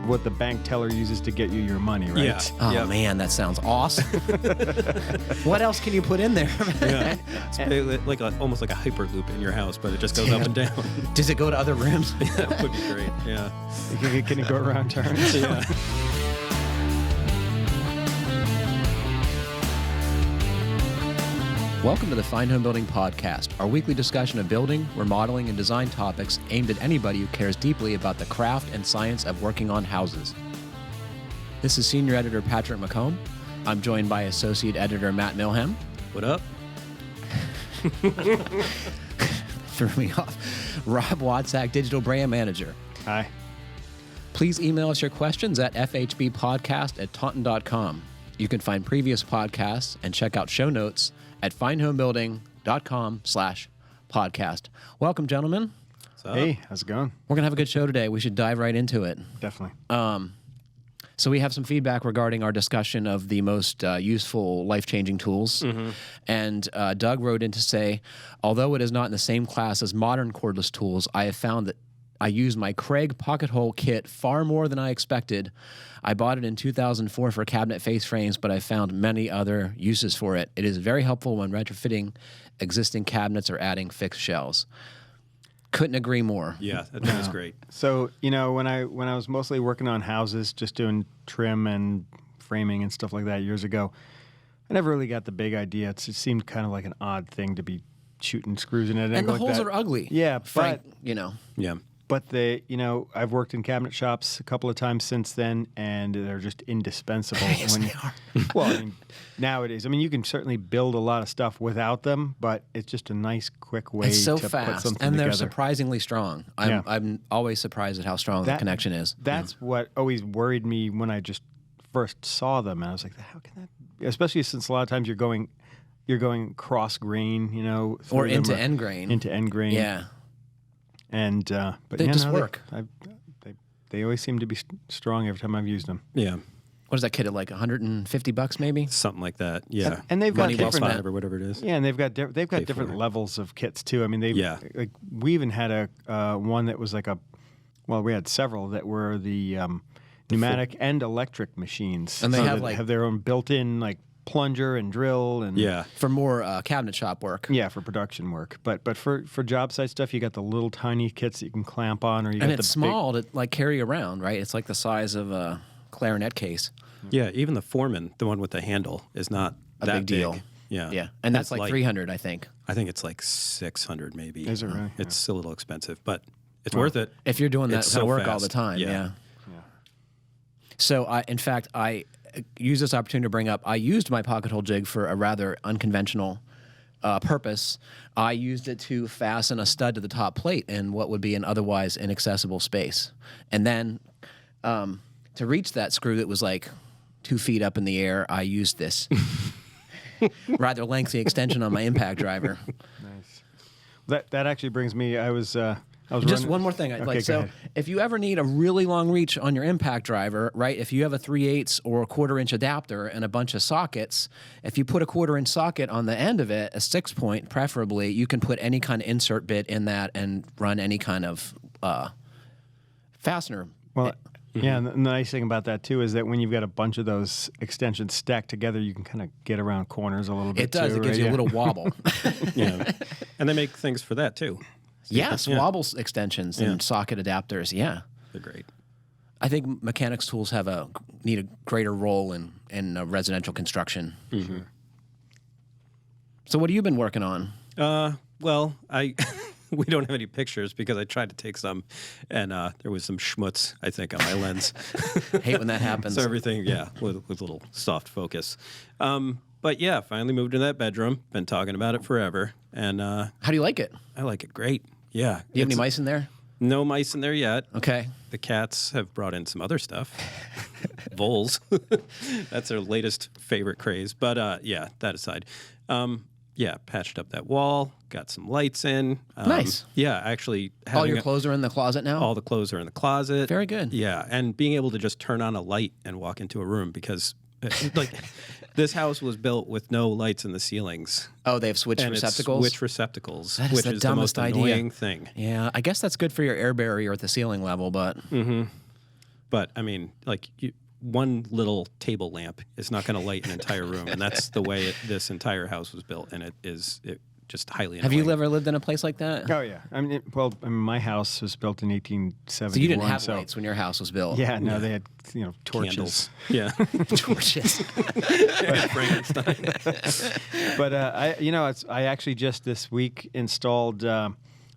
what the bank teller uses to get you your money, right? Yeah. Oh man, that sounds awesome. What else can you put in there? Yeah. It's like almost like a hyperloop in your house, but it just goes up and down. Does it go to other rooms? That would be great. Yeah. Can it go around turns? Yeah. Welcome to the Fine Home Building Podcast, our weekly discussion of building, remodeling, and design topics aimed at anybody who cares deeply about the craft and science of working on houses. This is Senior Editor Patrick McComb. I'm joined by Associate Editor Matt Milham. What up? Threw me off. Rob Watsack, Digital Brand Manager. Hi. Please email us your questions at fhbpodcast@taunton.com. You can find previous podcasts and check out show notes at finehomebuilding.com/podcast. Welcome, gentlemen. Hey, how's it going? We're going to have a good show today. We should dive right into it. Definitely. So we have some feedback regarding our discussion of the most useful, life-changing tools. Mm-hmm. And Doug wrote in to say, although it is not in the same class as modern cordless tools, I have found that I use my Craig pocket hole kit far more than I expected. I bought it in 2004 for cabinet face frames, but I found many other uses for it. It is very helpful when retrofitting existing cabinets or adding fixed shelves. Couldn't agree more. Yeah, that's great. So, when I was mostly working on houses, just doing trim and framing and stuff like that years ago, I never really got the big idea. It seemed kind of like an odd thing to be shooting screws in it. And the like holes that. are ugly. Yeah, Frank, Yeah. But I've worked in cabinet shops a couple of times since then, and they're just indispensable. Yes, they are. Well, nowadays, you can certainly build a lot of stuff without them, but it's just a nice, quick way It's so to fast, put something and they're together. surprisingly strong. I'm always surprised at how strong the connection is. That's what always worried me when I just first saw them, and I was like, "How can that?" Be? Especially since a lot of times you're going cross grain, Or into end grain. into end grain, Yeah. And but they just work. They always seem to be strong every time I've used them. Yeah. What is that kit at, like $150 maybe? Something like that. Yeah. And they've got Money well different, spent. or whatever it is. yeah, and they've got different for it. levels of kits too. Yeah. Like we even had a one that was like we had several that were the pneumatic and electric machines, And they have, that have their own built-in like plunger and drill and Yeah. For more cabinet shop work. yeah, for production work. But for job site stuff, you got the little tiny kits that you can clamp on, or you And got it's the small to like carry around, right? It's like the size of a clarinet case. Yeah. Even the Foreman, the one with the handle, is not A that big deal. Yeah. Yeah. And that's It's like 300, I think. I think it's like 600 maybe. Is it really? It's a little expensive, but it's worth it. If you're doing that It's kind of so work all the fast. time, Yeah. yeah. So, I use this opportunity to bring up, I used my pocket hole jig for a rather unconventional purpose. I used it to fasten a stud to the top plate in what would be an otherwise inaccessible space. And then to reach that screw that was like 2 feet up in the air, I used this rather lengthy extension on my impact driver. Nice. That actually brings me. I was Just running, one more thing. Okay, go ahead. If you ever need a really long reach on your impact driver, right, if you have a 3/8 or a 1/4 adapter and a bunch of sockets, if you put a 1/4 socket on the end of it, a 6-point preferably, you can put any kind of insert bit in that and run any kind of fastener. Well, yeah, and the nice thing about that too is that when you've got a bunch of those extensions stacked together, you can kind of get around corners a little bit. It does. Too, It gives right? you a Yeah. little wobble. Yeah. And they make things for that too. Yes, Yeah. wobble extensions and socket adapters. Yeah. They're great. I think mechanics tools need a greater role in residential construction. Mm-hmm. So what have you been working on? Well, we don't have any pictures because I tried to take some, and there was some schmutz, I think, on my lens. Hate when that happens. So everything, with a little soft focus. But yeah, finally moved into that bedroom. Been talking about it forever, and How do you like it? I like it great. Yeah. Do you have any mice in there? No mice in there yet. Okay. The cats have brought in some other stuff. Voles. That's their latest favorite craze. But yeah, that aside. Patched up that wall, got some lights in. Nice. Yeah, actually. All your clothes are in the closet now? All the clothes are in the closet. Very good. Yeah, and being able to just turn on a light and walk into a room because, this house was built with no lights in the ceilings. Oh, they have switch And it's receptacles? switch receptacles, That is which the is the most dumbest idea. annoying thing. Yeah, I guess that's good for your air barrier at the ceiling level, but... Mm-hmm. But I mean, like one little table lamp is not going to light an entire room, and that's the way this entire house was built, and it just highly annoying. Have you ever lived in a place like that? Oh yeah. I mean, my house was built in 1871. So you didn't have lights when your house was built? Yeah, no, they had torches. Candles. Yeah, Torches. Frankenstein. But I actually just this week installed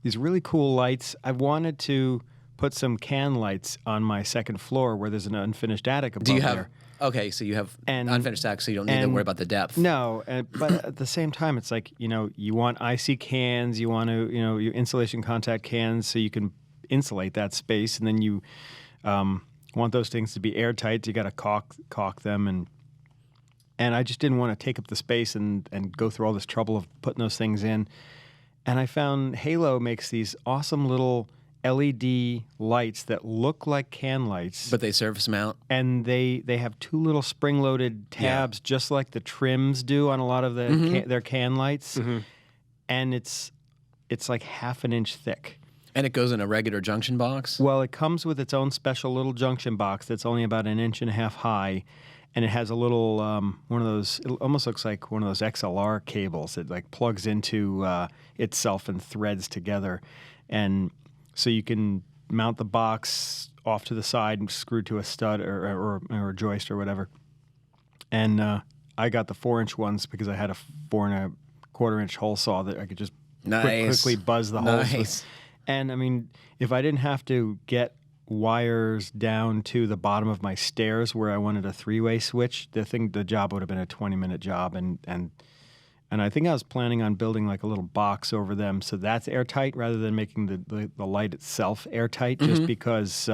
these really cool lights. I wanted to put some can lights on my second floor where there's an unfinished attic above Do you have? there. Okay, so you have And- unfinished attic, so you don't need to worry about the depth. No, but at the same time, it's like, you want icy cans, you want to, your insulation contact cans so you can insulate that space, and then you want those things to be airtight. You got to caulk them, and I just didn't want to take up the space and go through all this trouble of putting those things in. And I found Halo makes these awesome little LED lights that look like can lights, But they surface mount. and they have two little spring-loaded tabs, just like the trims do on a lot of their can lights, and it's like half an inch thick. And it goes in a regular junction box? Well, it comes with its own special little junction box that's only about 1.5 inches high, and it has a little one of those. It almost looks like one of those XLR cables that like plugs into itself and threads together, and so you can mount the box off to the side and screw to a stud or a joist or whatever. And I got the 4-inch ones because I had a 4.25-inch hole saw that I could just quickly buzz the holes with. And I mean, if I didn't have to get wires down to the bottom of my stairs where I wanted a 3-way switch, the job would have been a 20-minute job. And I think I was planning on building like a little box over them so that's airtight rather than making the light itself airtight, just because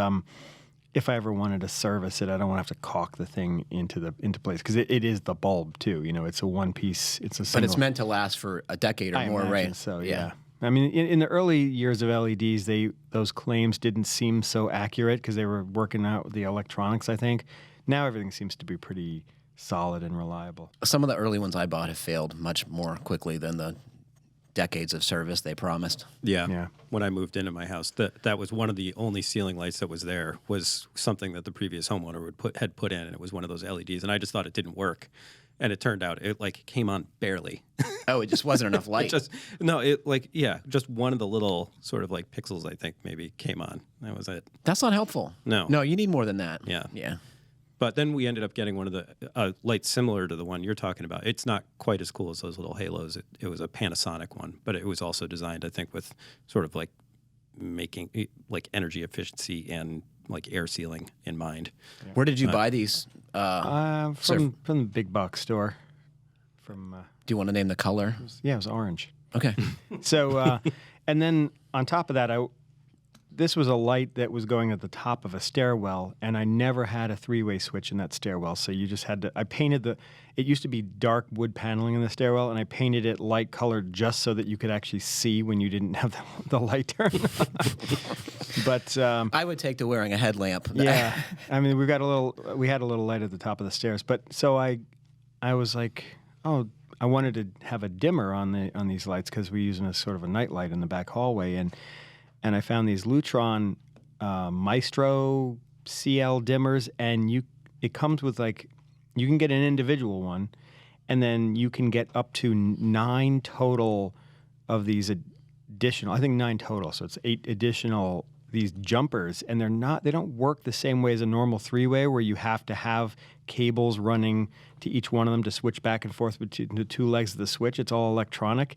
if I ever wanted to service it, I don't want to have to caulk the thing into place, because it is the bulb too. It's a one-piece. It's a single. But it's meant to last for a decade or I more, imagine right? So yeah. I mean, in the early years of LEDs, those claims didn't seem so accurate because they were working out the electronics, I think. Now everything seems to be pretty solid and reliable. Some of the early ones I bought have failed much more quickly than the decades of service they promised. Yeah. When I moved into my house, that was one of the only ceiling lights that was there, was something that the previous homeowner had put in, and it was one of those LEDs, and I just thought it didn't work. And it turned out it came on barely. Oh, it just wasn't enough light. just one of the little sort of like pixels, I think, maybe came on. That was it. That's not helpful. No, you need more than that. Yeah. But then we ended up getting one of the lights similar to the one you're talking about. It's not quite as cool as those little halos. It was a Panasonic one, but it was also designed, I think, with sort of like making like energy efficiency and like air sealing in mind. Yeah. Where did you buy these? From the big box store. Do you want to name the color? It was orange. Okay. So, and then on top of that, this was a light that was going at the top of a stairwell, and I never had a 3-way switch in that stairwell. So you just had to. I painted it used to be dark wood paneling in the stairwell, and I painted it light colored just so that you could actually see when you didn't have the light turned on. But I would take to wearing a headlamp. Yeah, I mean we had a little light at the top of the stairs, but so I was like, oh, I wanted to have a dimmer on these lights because we use them as sort of a night light in the back hallway, and I found these Lutron Maestro CL dimmers, and it comes with you can get an individual one, and then you can get up to 9 total of these additional. I think 9 total, so it's 8 additional these jumpers, and they don't work the same way as a normal 3-way where you have to have cables running to each one of them to switch back and forth between the 2 legs of the switch. It's all electronic.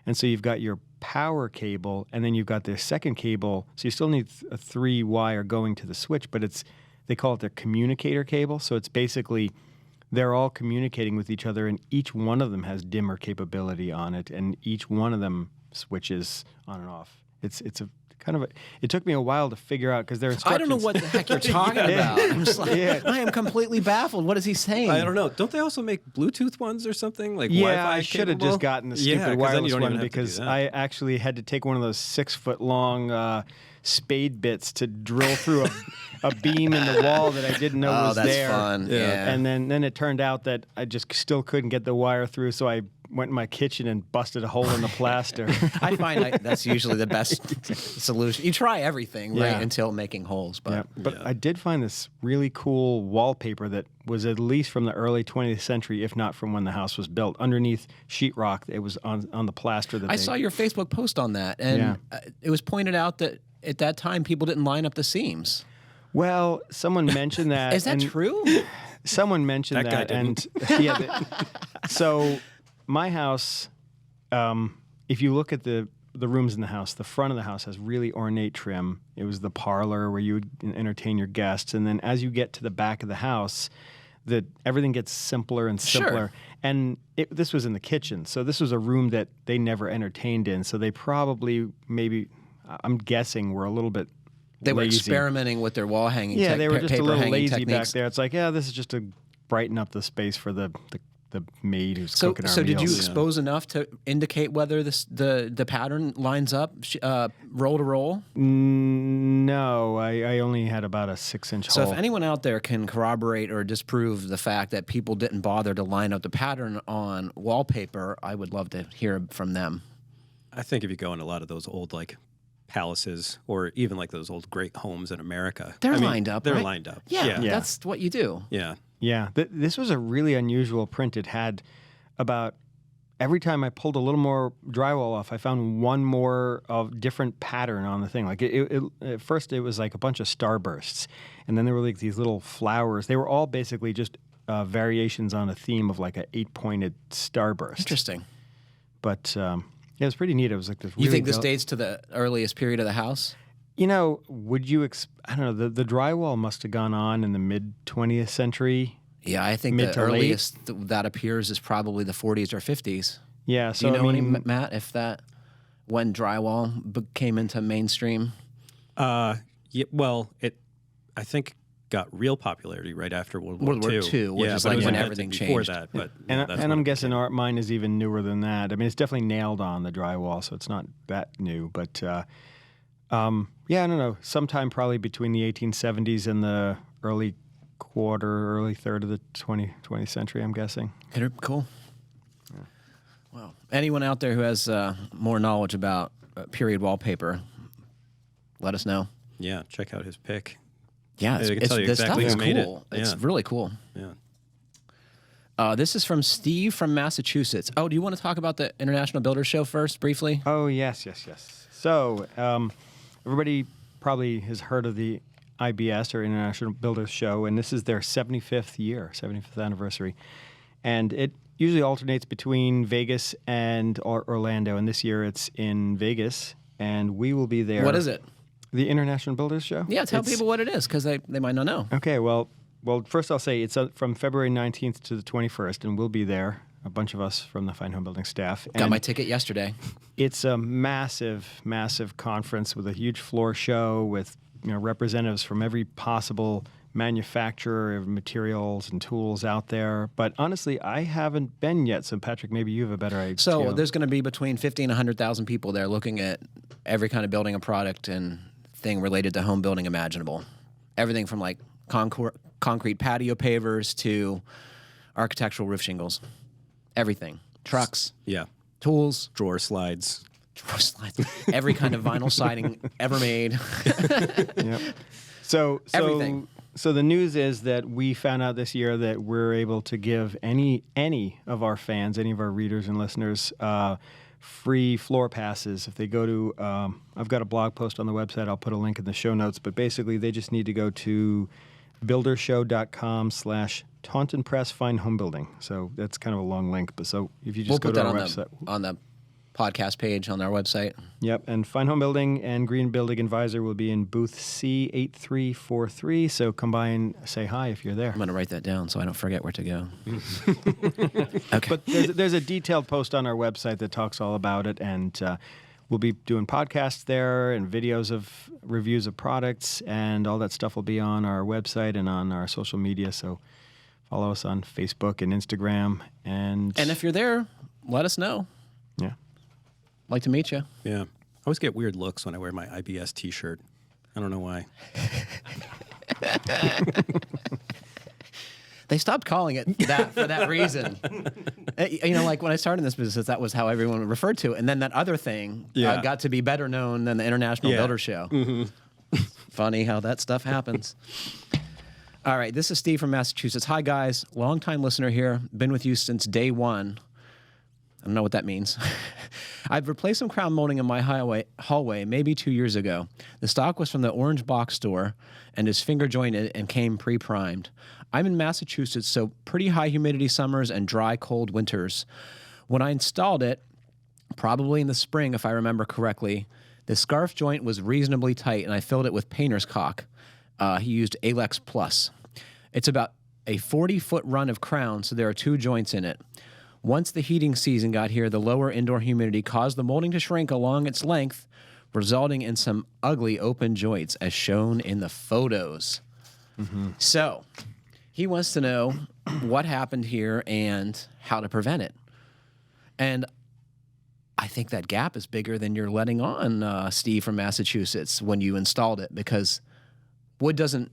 And so you've got your power cable, and then you've got the second cable. So you still need a 3-wire going to the switch, but they call it their communicator cable. So it's basically they're all communicating with each other, and each one of them has dimmer capability on it, and each one of them switches on and off. It's a kind of it took me a while to figure out because their instructions. I don't know what the heck you're talking about. I'm just like, I am completely baffled. What is he saying? I don't know. Don't they also make Bluetooth ones or something like Wi-Fi? Yeah, I should have just gotten the stupid wireless one because I actually had to take one of those 6-foot-long spade bits to drill through a beam in the wall that I didn't know was there. Oh, that's fun. Yeah. And then it turned out that I just still couldn't get the wire through, so I went in my kitchen and busted a hole in the plaster. I find that's usually the best solution. You try everything, right, until making holes. But I did find this really cool wallpaper that was at least from the early 20th century, if not from when the house was built. Underneath sheetrock, it was on the plaster. I saw your Facebook post on that, and it was pointed out that at that time people didn't line up the seams. Well, someone mentioned that. Is that true? Someone mentioned that, and so my house, if you look at the rooms in the house, the front of the house has really ornate trim. It was the parlor where you would entertain your guests, and then as you get to the back of the house, everything gets simpler and simpler. Sure. And this was in the kitchen, so this was a room that they never entertained in. So they probably, maybe, I'm guessing, were a little bit. They were lazy. Experimenting with their wall hanging. Yeah, they were just a little lazy techniques. back there. It's like, this is just to brighten up the space for the maid who's cooking our meals. So did you expose enough to indicate whether the pattern lines up roll to roll? No, I only had about a 6-inch hole. So if anyone out there can corroborate or disprove the fact that people didn't bother to line up the pattern on wallpaper, I would love to hear from them. I think if you go in a lot of those old palaces, or even those old great homes in America, they're lined up. They're right? lined up. Yeah, that's what you do. Yeah. Yeah, this was a really unusual print. It had about every time I pulled a little more drywall off, I found one more of different pattern on the thing. At first, it was like a bunch of starbursts, and then there were these little flowers. They were all basically just variations on a theme of an 8-pointed starburst. Interesting. But it was pretty neat. It was like this. You think this dates to the earliest period of the house? Would you? I don't know. The drywall must have gone on in the mid 20th century. Yeah, I think the earliest that appears is probably the 40s or 50s. Yeah. So do you know any, Matt, when drywall came into mainstream? Yeah. Well, I think got real popularity right after World War II, which is when everything changed. Before that, but and I'm guessing mine is even newer than that. I mean, it's definitely nailed on the drywall, so it's not that new. But I don't know. Sometime probably between the 1870s and the early third of the 20th century, I'm guessing. Cool. Yeah. Well, anyone out there who has more knowledge about period wallpaper, let us know. Yeah, check out his pick. Yeah, this stuff is cool. It's really cool. Yeah. This is from Steve from Massachusetts. Oh, do you want to talk about the International Builders Show first, briefly? Oh, yes. So, everybody probably has heard of the IBS, or International Builders Show, and this is their 75th anniversary. And it usually alternates between Vegas and Orlando, and this year it's in Vegas, and we will be there. What is it? The International Builders Show? Yeah, tell people what it is, because they might not know. Okay, well, first I'll say it's from February 19th to the 21st, and we'll be there, a bunch of us from the Fine Home Building staff. Got my ticket yesterday. It's a massive, massive conference with a huge floor show with representatives from every possible manufacturer of materials and tools out there. But honestly, I haven't been yet. So, Patrick, maybe you have a better idea. So there's going to be between 50 and 100,000 people there looking at every kind of building a product and thing related to home building imaginable. Everything from concrete patio pavers to architectural roof shingles. Everything. Trucks. Yeah. Tools. Drawer slides. Every kind of vinyl siding ever made. Yep. So everything. So the news is that we found out this year that we're able to give any of our fans, any of our readers and listeners, free floor passes. If they go to, I've got a blog post on the website. I'll put a link in the show notes. But basically, they just need to go to buildershow.com/Taunton Press Fine Home Building. So that's kind of a long link. But so if you just go to our website, on the podcast page on our website. Yep, and Fine Home Building and Green Building Advisor will be in booth C8343, so come by and say hi if you're there. I'm going to write that down so I don't forget where to go. Okay. But there's a detailed post on our website that talks all about it, and we'll be doing podcasts there and videos of reviews of products, and all that stuff will be on our website and on our social media, so follow us on Facebook and Instagram. And if you're there, let us know. Yeah. Like to meet you. Yeah. I always get weird looks when I wear my IBS t-shirt. I don't know why. They stopped calling it that for that reason. Like when I started in this business, that was how everyone referred to it. And then that other thing got to be better known than the International Builder Show. Funny how that stuff happens. All right, this is Steve from Massachusetts. Hi, guys. Long-time listener here. Been with you since day one. I don't know what that means. I've replaced some crown molding in my hallway maybe 2 years ago. The stock was from the Orange Box store and is finger jointed and came pre-primed. I'm in Massachusetts, so pretty high humidity summers and dry, cold winters. When I installed it, probably in the spring if I remember correctly, the scarf joint was reasonably tight and I filled it with painter's caulk. He used Alex Plus. It's about a 40-foot run of crown, so there are 2 joints in it. Once the heating season got here, the lower indoor humidity caused the molding to shrink along its length, resulting in some ugly open joints, as shown in the photos. So, he wants to know what happened here and how to prevent it. And I think that gap is bigger than you're letting on, Steve from Massachusetts, when you installed it, because wood doesn't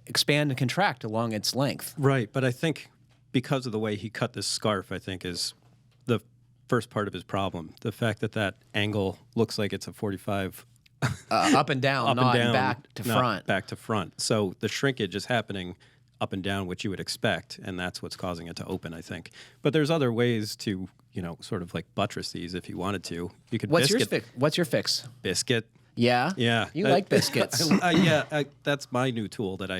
expand and contract along its length. Right, but I think because of the way he cut this scarf, I think is the first part of his problem. The fact that that angle looks like it's a 45 up and down, not back to front. Back to front. So the shrinkage is happening up and down, which you would expect, and that's what's causing it to open, I think. But there's other ways to, sort of like buttress these if you wanted to. You could What's your fix? Biscuit. Yeah? Yeah. You like biscuits. That's my new tool that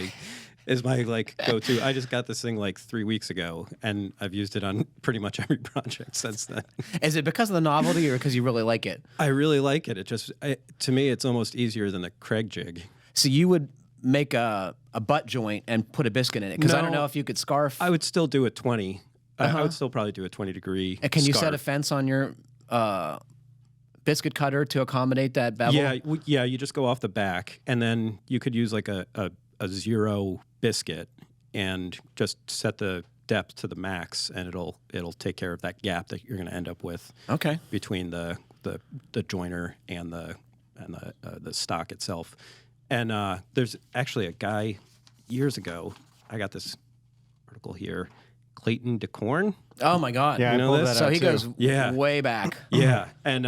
is my go-to. I just got this thing 3 weeks ago, and I've used it on pretty much every project since then. Is it because of the novelty or because you really like it? I really like it. To me, it's almost easier than the Craig jig. So you would make a butt joint and put a biscuit in it? Because I don't know if you could scarf. I would still do a 20. I would still probably do a 20-degree Can you scarf. set a fence on your biscuit cutter to accommodate that bevel? Yeah. You just go off the back, and then you could use a 0 biscuit and just set the depth to the max, and it'll take care of that gap that you're going to end up with. Okay. Between the joiner and the stock itself. And there's actually a guy years ago. I got this article here, Clayton DeCorn. Oh my God! Yeah, you know this? So he goes way back. Yeah, and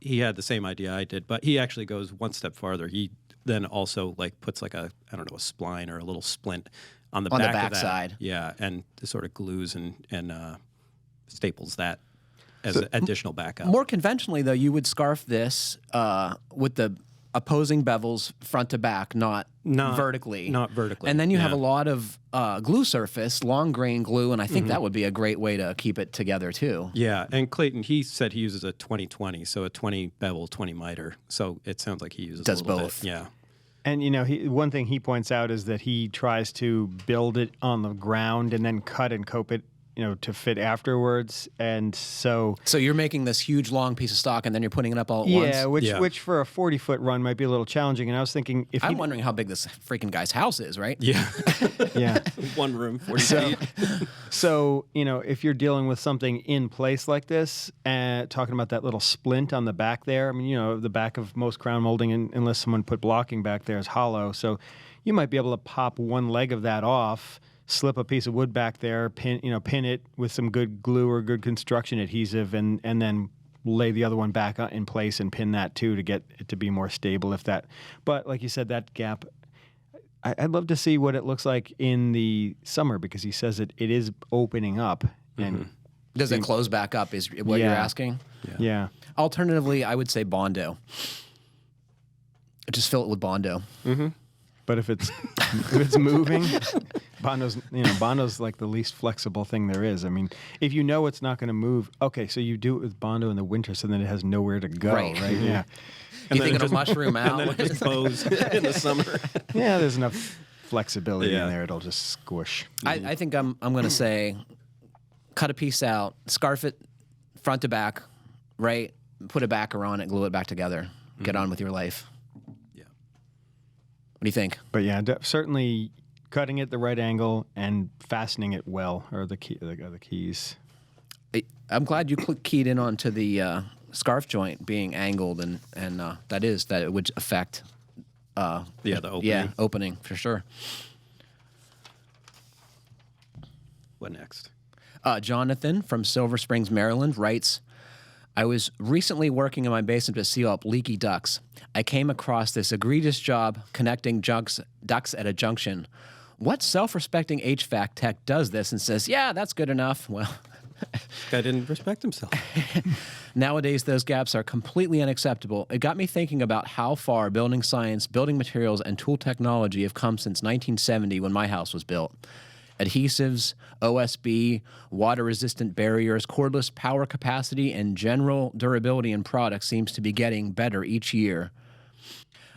he had the same idea I did, but he actually goes one step farther. He then also puts a spline or a little splint on the back of that. Side. Yeah, and sort of glues and staples that as an additional backup. More conventionally, though, you would scarf this with the opposing bevels front to back, not vertically. Not vertically. And then you have a lot of glue surface, long grain glue, and I think that would be a great way to keep it together too. Yeah, and Clayton, he said he uses a 20-20, so a 20 bevel, 20 miter. So it sounds like he uses Does a little both. bit. Yeah. And one thing he points out is that he tries to build it on the ground and then cut and cope it, to fit afterwards. And so you're making this huge long piece of stock and then you're putting it up all at once? Which for a 40-foot run might be a little challenging. And I was thinking I'm wondering how big this freaking guy's house is, right? Yeah. Yeah. 1 room, 40 feet. So, if you're dealing with something in place like this, talking about that little splint on the back there, I mean, the back of most crown molding, unless someone put blocking back there, is hollow. So you might be able to pop one leg of that off, slip a piece of wood back there, pin it with some good glue or good construction adhesive, and then lay the other one back in place and pin that too to get it to be more stable. But like you said, that gap, I'd love to see what it looks like in the summer, because he says it is opening up. And does it close back up? Is what you're asking? Yeah. Alternatively, I would say Bondo. Just fill it with Bondo. Mm-hmm. But if it's moving, Bondo's like the least flexible thing there is. I mean, if it's not going to move, okay, so you do it with Bondo in the winter, so then it has nowhere to go, right? Yeah. You think it'll mushroom out? And then it close in the summer. Yeah, there's enough flexibility in there; it'll just squish. I think I'm going to say, cut a piece out, scarf it front to back, right? Put a backer on it, glue it back together, get on with your life. What do you think? But yeah, certainly cutting it the right angle and fastening it well are the keys. I'm glad you keyed in onto the scarf joint being angled, and that it would affect the opening. Yeah, opening for sure. What next? Jonathan from Silver Springs, Maryland writes, I was recently working in my basement to seal up leaky ducts. I came across this egregious job connecting ducts at a junction. What self-respecting HVAC tech does this and says, yeah, that's good enough? Well, Guy didn't respect himself. nowadays, those gaps are completely unacceptable. It got me thinking about how far building science, building materials, and tool technology have come since 1970 when my house was built. Adhesives, OSB, water-resistant barriers, cordless power capacity, and general durability in products seems to be getting better each year.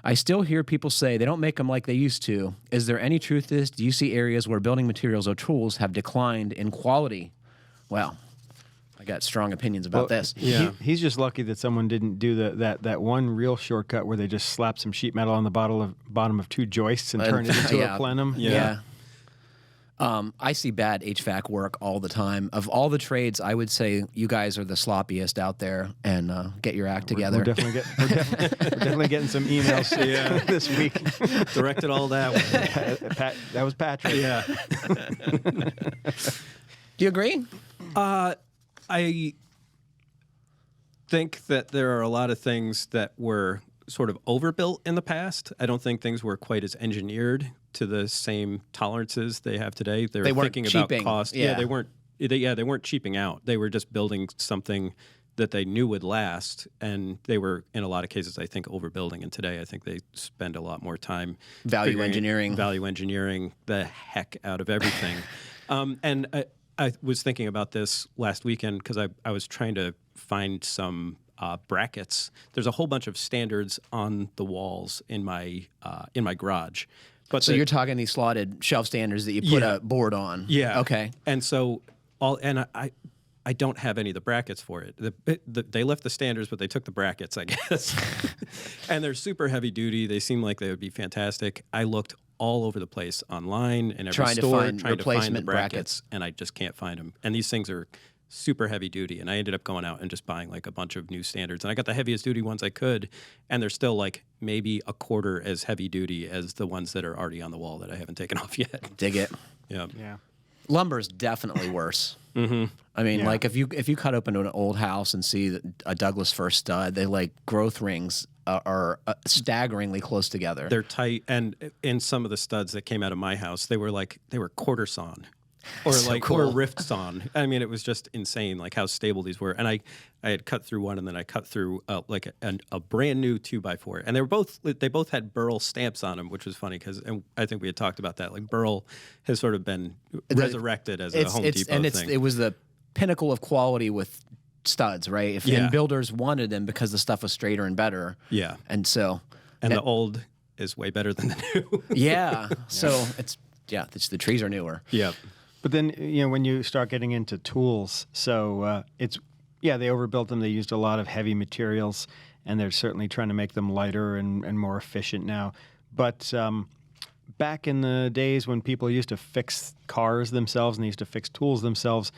I still hear people say they don't make them like they used to. Is there any truth to this? Do you see areas where building materials or tools have declined in quality? Well, I got strong opinions about this. Yeah, he's just lucky that someone didn't do that one real shortcut where they just slap some sheet metal on the bottom of two joists and turn it into a plenum. Yeah. I see bad HVAC work all the time. Of all the trades, I would say you guys are the sloppiest out there, and get your act together. We're definitely getting some emails this week. Directed all that way. That was Patrick. Yeah. Do you agree? I think that there are a lot of things that were sort of overbuilt in the past. I don't think things were quite as engineered to the same tolerances they have today. They were thinking about cost. Yeah, they weren't cheaping out. They were just building something that they knew would last, and they were, in a lot of cases, I think, overbuilding. And today, I think they spend a lot more time value engineering the heck out of everything. And I was thinking about this last weekend because I was trying to find some brackets. There's a whole bunch of standards on the walls in my garage. But so you're talking these slotted shelf standards that you put a board on. Yeah. Okay. And so I don't have any of the brackets for it. They left the standards, but they took the brackets, I guess. And they're super heavy duty. They seem like they would be fantastic. I looked all over the place online and every store trying to find the brackets, and I just can't find them. And these things are super heavy duty, and I ended up going out and just buying like a bunch of new standards, and I got the heaviest duty ones I could, and they're still like maybe a quarter as heavy duty as the ones that are already on the wall that I haven't taken off yet. Dig it. Yeah. Lumber's definitely worse. Mm-hmm. I mean, like if you cut open an old house and see a Douglas fir stud, they like growth rings are staggeringly close together. They're tight, and in some of the studs that came out of my house, they were quarter sawn. Or or rift sawn. I mean, it was just insane, like how stable these were. And I had cut through one, and then I cut through a brand new 2x4, and they both had Burl stamps on them, which was funny because I think we had talked about that. Like Burl has sort of been resurrected as a Home Depot thing. It was the pinnacle of quality with studs, right? And builders wanted them because the stuff was straighter and better. Yeah, and so the old is way better than the new. Yeah, so the trees are newer. Yeah. But then, when you start getting into tools, so they overbuilt them. They used a lot of heavy materials, and they're certainly trying to make them lighter and more efficient now. But back in the days when people used to fix cars themselves and they used to fix tools themselves,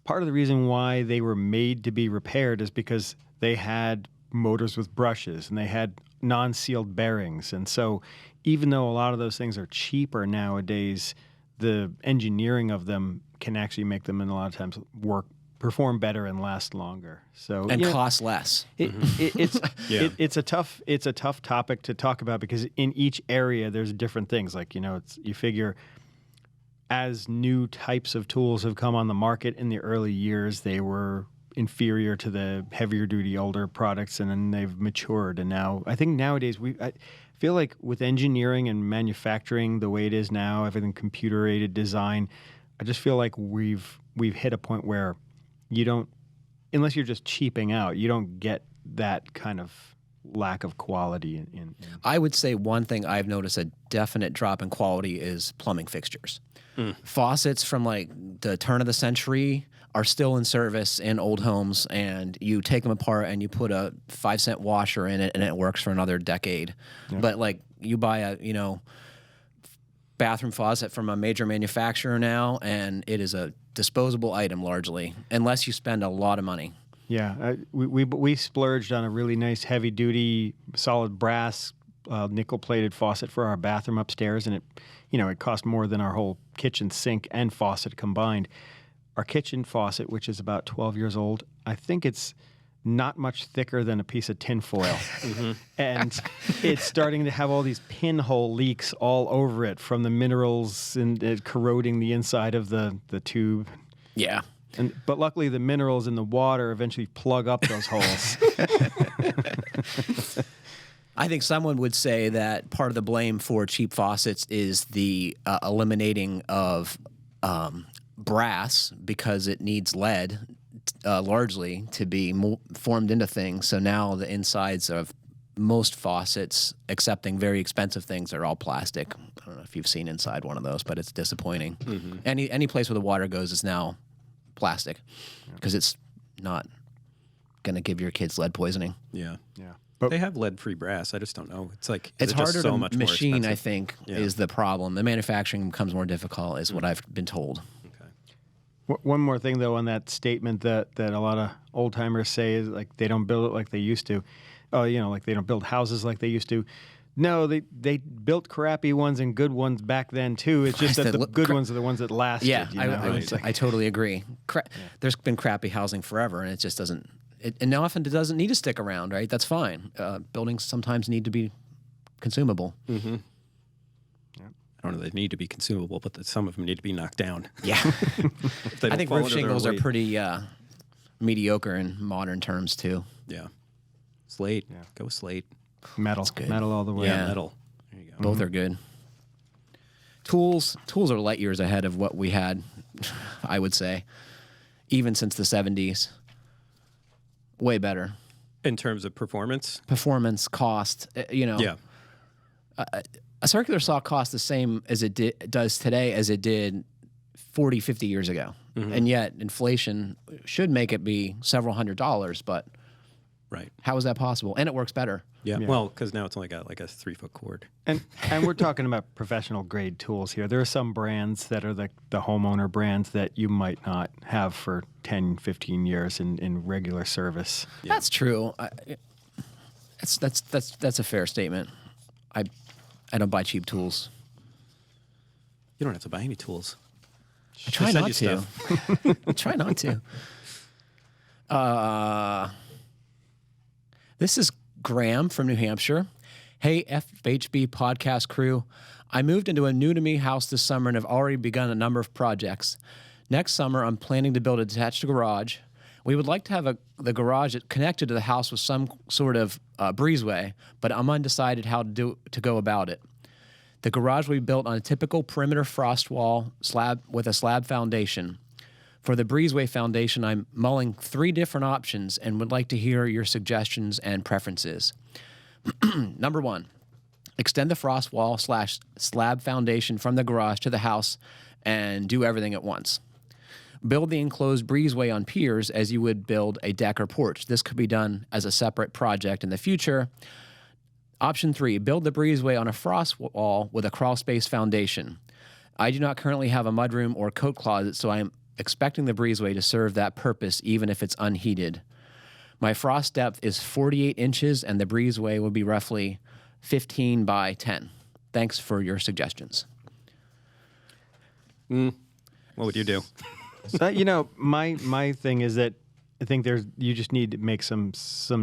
part of the reason why they were made to be repaired is because they had motors with brushes and they had non-sealed bearings. And so even though a lot of those things are cheaper nowadays, the engineering of them can actually make them, in a lot of times, perform better and last longer. So cost less. It's a tough topic to talk about because in each area there's different things. Like you figure as new types of tools have come on the market in the early years, they were inferior to the heavier duty older products, and then they've matured. And now I think nowadays I feel like with engineering and manufacturing the way it is now, everything computer-aided design, I just feel like we've hit a point where you don't, unless you're just cheaping out, you don't get that kind of lack of quality in I would say one thing I've noticed a definite drop in quality is plumbing fixtures. Faucets from like the turn of the century are still in service in old homes, and you take them apart and you put a 5-cent washer in it and it works for another decade. Yeah. But like you buy a bathroom faucet from a major manufacturer now, and it is a disposable item largely, unless you spend a lot of money. Yeah, we splurged on a really nice heavy duty solid brass nickel-plated faucet for our bathroom upstairs, and it cost more than our whole kitchen sink and faucet combined. Our kitchen faucet, which is about 12 years old, I think it's not much thicker than a piece of tin foil. And it's starting to have all these pinhole leaks all over it from the minerals and it corroding the inside of the tube. Yeah. But luckily the minerals in the water eventually plug up those holes. I think someone would say that part of the blame for cheap faucets is the eliminating of brass because it needs lead largely to be formed into things. So now the insides of most faucets, excepting very expensive things, are all plastic. I don't know if you've seen inside one of those, but it's disappointing. Any place where the water goes is now plastic because it's not going to give your kids lead poisoning. Yeah. But they have lead-free brass. I just don't know. It's like it's just harder so to much more machine. I expensive. think is the problem. The manufacturing becomes more difficult, is what I've been told. One more thing, though, on that statement that a lot of old-timers say is, like, they don't build it like they used to. Oh, like they don't build houses like they used to. No, they built crappy ones and good ones back then, too. It's just that the good ones are the ones that lasted. Yeah, It's I totally agree. There's been crappy housing forever, and it just doesn't... and often it doesn't need to stick around, right? That's fine. Buildings sometimes need to be consumable. I don't know. They need to be consumable, but some of them need to be knocked down. Yeah. I I think roof shingles are pretty mediocre in modern terms, too. Yeah. Slate. Yeah. Go with Slate. Metal all the way. Yeah. Metal. There you go. Both are good. Tools are light years ahead of what we had, I would say, even since the 70s. Way better. In terms of performance? Performance, cost, Yeah. A circular saw costs the same as it does today as it did 40, 50 years ago. And yet inflation should make it be several $100s, but Right. how is that possible? And it works better. Yeah. Well, because now it's only got like a 3-foot cord. And we're talking about professional grade tools here. There are some brands that are the homeowner brands that you might not have for 10, 15 years in regular service. Yeah. That's true. That's a fair statement. I don't buy cheap tools. You don't have to buy any tools. I try Send not you to. stuff. I try not to. This is Graham from New Hampshire. Hey, FHB podcast crew. I moved into a new-to-me house this summer and have already begun a number of projects. Next summer, I'm planning to build a detached garage. We would like to have the garage connected to the house with some sort of breezeway, but I'm undecided how to go about it. The garage will be built on a typical perimeter frost wall slab with a slab foundation. For the breezeway foundation, I'm mulling 3 different options and would like to hear your suggestions and preferences. Number 1, extend the frost wall / slab foundation from the garage to the house and do everything at once. Build the enclosed breezeway on piers as you would build a deck or porch. This could be done as a separate project in the future. Option 3, build the breezeway on a frost wall with a crawl space foundation. I do not currently have a mudroom or coat closet, so I am expecting the breezeway to serve that purpose even if it's unheated. My frost depth is 48 inches and the breezeway will be roughly 15 by 10. Thanks for your suggestions. What would you do? So, my thing is that I think you just need to make some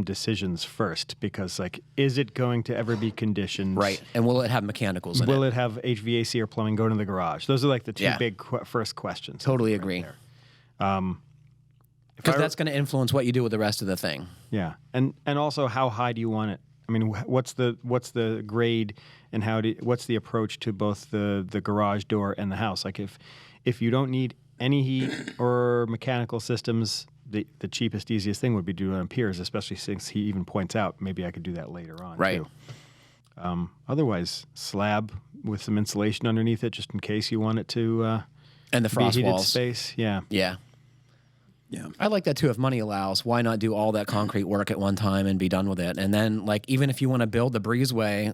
decisions first, because, like, is it going to ever be conditioned? Right. And will it have mechanicals in it? Will it have HVAC or plumbing going to the garage? Those are like the two Yeah. big first questions. Totally agree. Because that's going to influence what you do with the rest of the thing. Yeah, and also how high do you want it? I mean, what's the grade and what's the approach to both the garage door and the house? Like, if you don't need any heat or mechanical systems, the cheapest, easiest thing would be to do it on piers, especially since he even points out maybe I could do that later on, right. too. Otherwise, slab with some insulation underneath it, just in case you want it to and the frost be a heated walls. space. Yeah. Yeah. Yeah. I like that too. If money allows, why not do all that concrete work at one time and be done with it? And then, like, even if you want to build the breezeway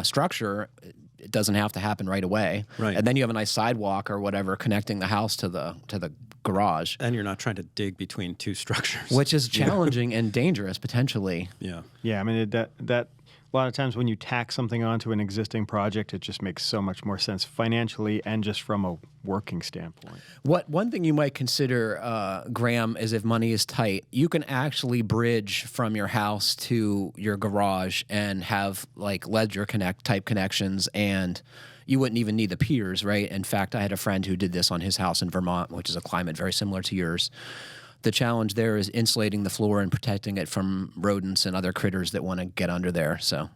structure, it doesn't have to happen right away. Right. And then you have a nice sidewalk or whatever connecting the house to the garage. And you're not trying to dig between two structures. Which is challenging and dangerous potentially. Yeah. Yeah, I mean, that a lot of times when you tack something onto an existing project, it just makes so much more sense financially and just from a working standpoint. One thing you might consider, Graham, is if money is tight, you can actually bridge from your house to your garage and have like ledger connect type connections, and you wouldn't even need the piers, right? In fact, I had a friend who did this on his house in Vermont, which is a climate very similar to yours. The challenge there is insulating the floor and protecting it from rodents and other critters that want to get under there. So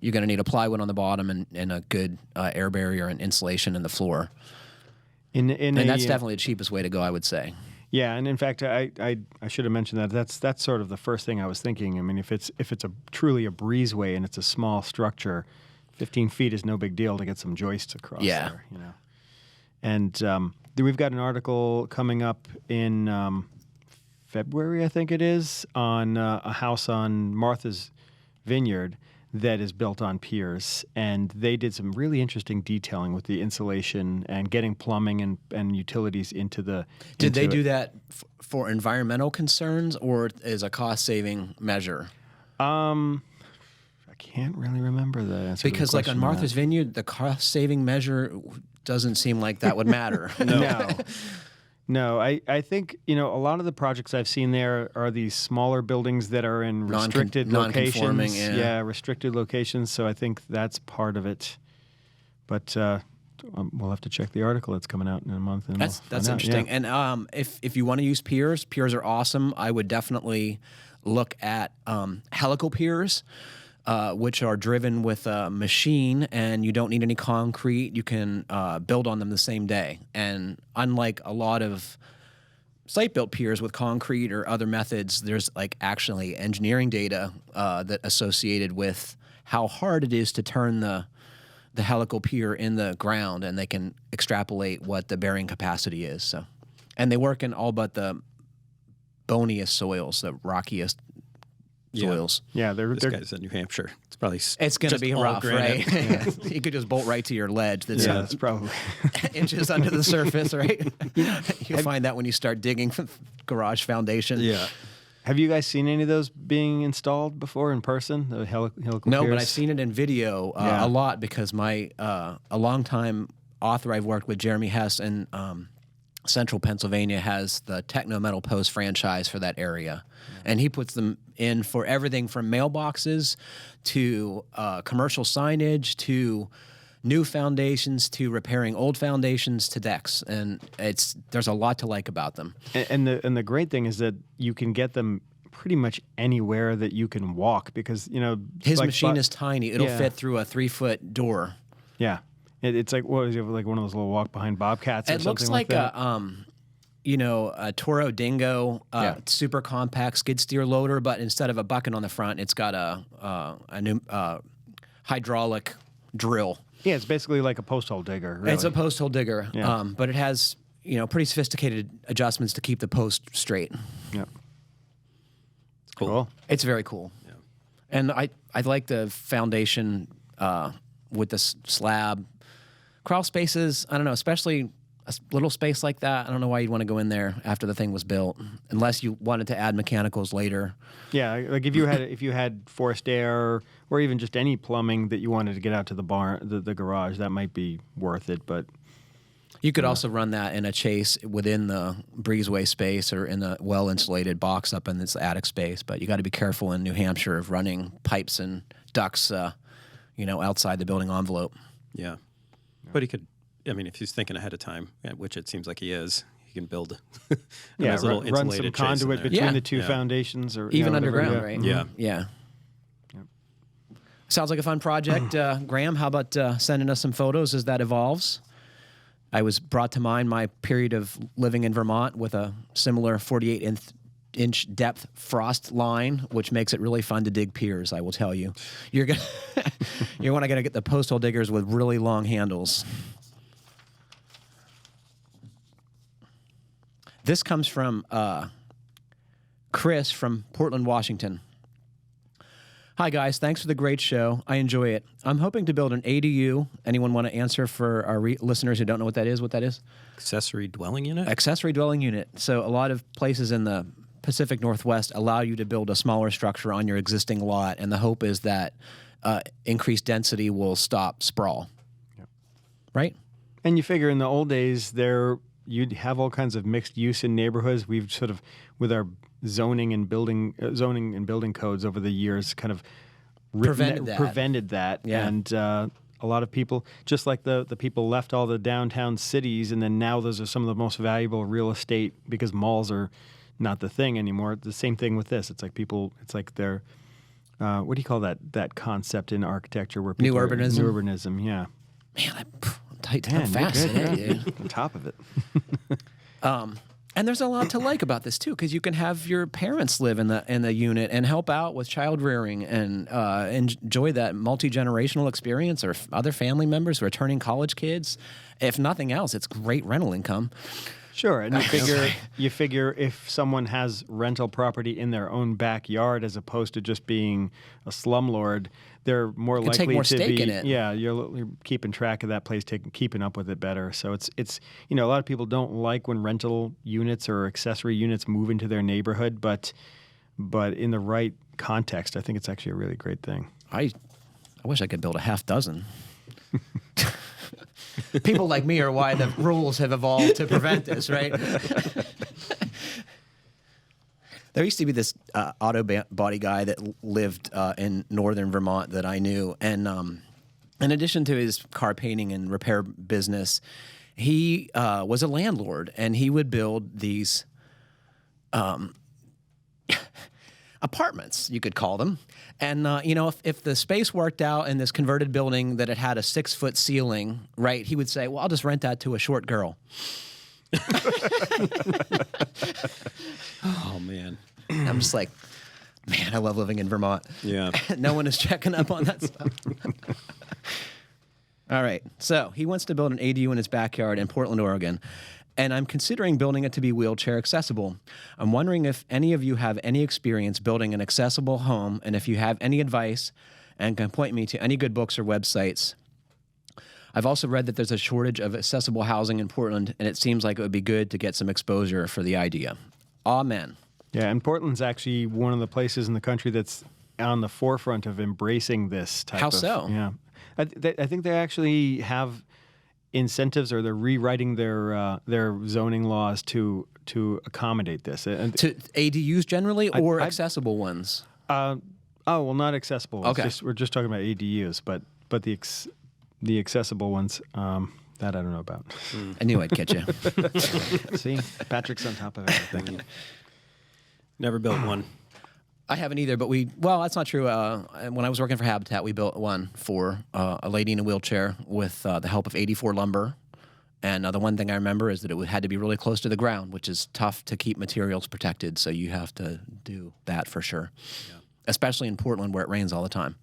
you're going to need a plywood on the bottom and a good air barrier and insulation in the floor. And that's definitely the cheapest way to go, I would say. Yeah, and in fact, I should have mentioned that. That's sort of the first thing I was thinking. I mean, if it's truly a breezeway and it's a small structure, 15 feet is no big deal to get some joists across there. You know, and we've got an article coming up in February, I think it is, on a house on Martha's Vineyard that is built on piers, and they did some really interesting detailing with the insulation and getting plumbing and utilities into the. Did they do that for environmental concerns or as a cost-saving measure? I can't really remember the answer. Because like on Martha's Vineyard, the cost-saving measure doesn't seem like that would matter. No, I think, a lot of the projects I've seen there are these smaller buildings that are in restricted locations. Yeah, restricted locations. So I think that's part of it. But we'll have to check the article that's coming out in a month. And that's interesting. Yeah. And if you want to use piers are awesome. I would definitely look at helical piers. Which are driven with a machine, and you don't need any concrete. You can build on them the same day. And unlike a lot of slate-built piers with concrete or other methods, there's like actually engineering data that associated with how hard it is to turn the helical pier in the ground, and they can extrapolate what the bearing capacity is. So, and they work in all but the boniest soils, the rockiest soils. Yeah, this guy's in New Hampshire. It's going to be rough, granite. right? Yeah. You could just bolt right to your ledge. That's probably inches under the surface, right? You'll find that when you start digging garage foundation. Yeah. Have you guys seen any of those being installed before in person? The helical No, piers? but I've seen it in video a lot because my a longtime author I've worked with, Jeremy Hess, in Central Pennsylvania, has the Techno Metal Post franchise for that area. And he puts them in for everything from mailboxes to commercial signage to new foundations to repairing old foundations to decks. And there's a lot to like about them. And the great thing is that you can get them pretty much anywhere that you can walk because, his machine is tiny. It'll fit through a 3-foot door. Yeah. It's like, what is it, like one of those little walk-behind Bobcats or something like that? It looks like a Toro Dingo super compact skid steer loader, but instead of a bucket on the front, it's got a new hydraulic drill. Yeah, it's basically like a post hole digger. Really. It's a post hole digger, Yeah. But it has pretty sophisticated adjustments to keep the post straight. Yeah, it's cool. It's very cool. Yeah. And I like the foundation with the slab. Crawl spaces, I don't know, especially a little space like that. I don't know why you'd want to go in there after the thing was built, unless you wanted to add mechanicals later. Yeah, like if you had forced air or even just any plumbing that you wanted to get out to the barn, the garage, that might be worth it. But you could also run that in a chase within the breezeway space or in the well-insulated box up in this attic space. But you got to be careful in New Hampshire of running pipes and ducts, outside the building envelope. Yeah. But he could, if he's thinking ahead of time, which it seems like he is, he can build nice little run some conduit between the two foundations. Or even underground, right? Yeah. Yeah. Sounds like a fun project. Graham, how about sending us some photos as that evolves? I was brought to mind my period of living in Vermont with a similar 48-inch depth frost line, which makes it really fun to dig piers, I will tell you. You're going to get the post hole diggers with really long handles. This comes from Chris from Portland, Washington. Hi, guys. Thanks for the great show. I enjoy it. I'm hoping to build an ADU. Anyone want to answer for our listeners who don't know what that is? Accessory dwelling unit? Accessory dwelling unit. So a lot of places in the Pacific Northwest allow you to build a smaller structure on your existing lot, and the hope is that increased density will stop sprawl. Yep. Right? And you figure in the old days you'd have all kinds of mixed use in neighborhoods. We've sort of, with our zoning and building codes over the years, kind of prevented that. Yeah. And a lot of people, just like the people left all the downtown cities, and then now those are some of the most valuable real estate because malls are not the thing anymore. The same thing with this. It's like they're, what do you call that concept in architecture where people New urbanism? New urbanism, yeah. Man, I'm tight how fast today, dude. On top of it. And there's a lot to like about this too, because you can have your parents live in the unit and help out with child rearing and enjoy that multi-generational experience, or other family members, returning college kids. If nothing else, it's great rental income. Sure, and you figure if someone has rental property in their own backyard as opposed to just being a slumlord, they're more likely take more to stake be. in it. Yeah, you're keeping track of that place, keeping up with it better. So it's a lot of people don't like when rental units or accessory units move into their neighborhood, but in the right context, I think it's actually a really great thing. I wish I could build a half dozen. People like me are why the rules have evolved to prevent this, right? There used to be this auto body guy that lived in northern Vermont that I knew, and in addition to his car painting and repair business, he was a landlord, and he would build these apartments, you could call them. And, if the space worked out in this converted building that it had a 6-foot ceiling, right, he would say, well, I'll just rent that to a short girl. Oh, man. I'm just like, man, I love living in Vermont. Yeah. No one is checking up on that stuff. All right. So he wants to build an ADU in his backyard in Portland, Oregon. And I'm considering building it to be wheelchair accessible. I'm wondering if any of you have any experience building an accessible home, and if you have any advice and can point me to any good books or websites. I've also read that there's a shortage of accessible housing in Portland, and it seems like it would be good to get some exposure for the idea. Amen. Yeah, and Portland's actually one of the places in the country that's on the forefront of embracing this type How of... so? Yeah. I think they actually have incentives, or they're rewriting their zoning laws to accommodate this. And To ADUs generally, or accessible ones? Not accessible ones. Okay. We're just talking about ADUs, but the accessible ones, that I don't know about. I knew I'd catch you. See, Patrick's on top of everything. Never built one. I haven't either, but that's not true. When I was working for Habitat, we built one for a lady in a wheelchair with the help of 84 lumber. And the one thing I remember is that it had to be really close to the ground, which is tough to keep materials protected. So you have to do that for sure, especially in Portland where it rains all the time.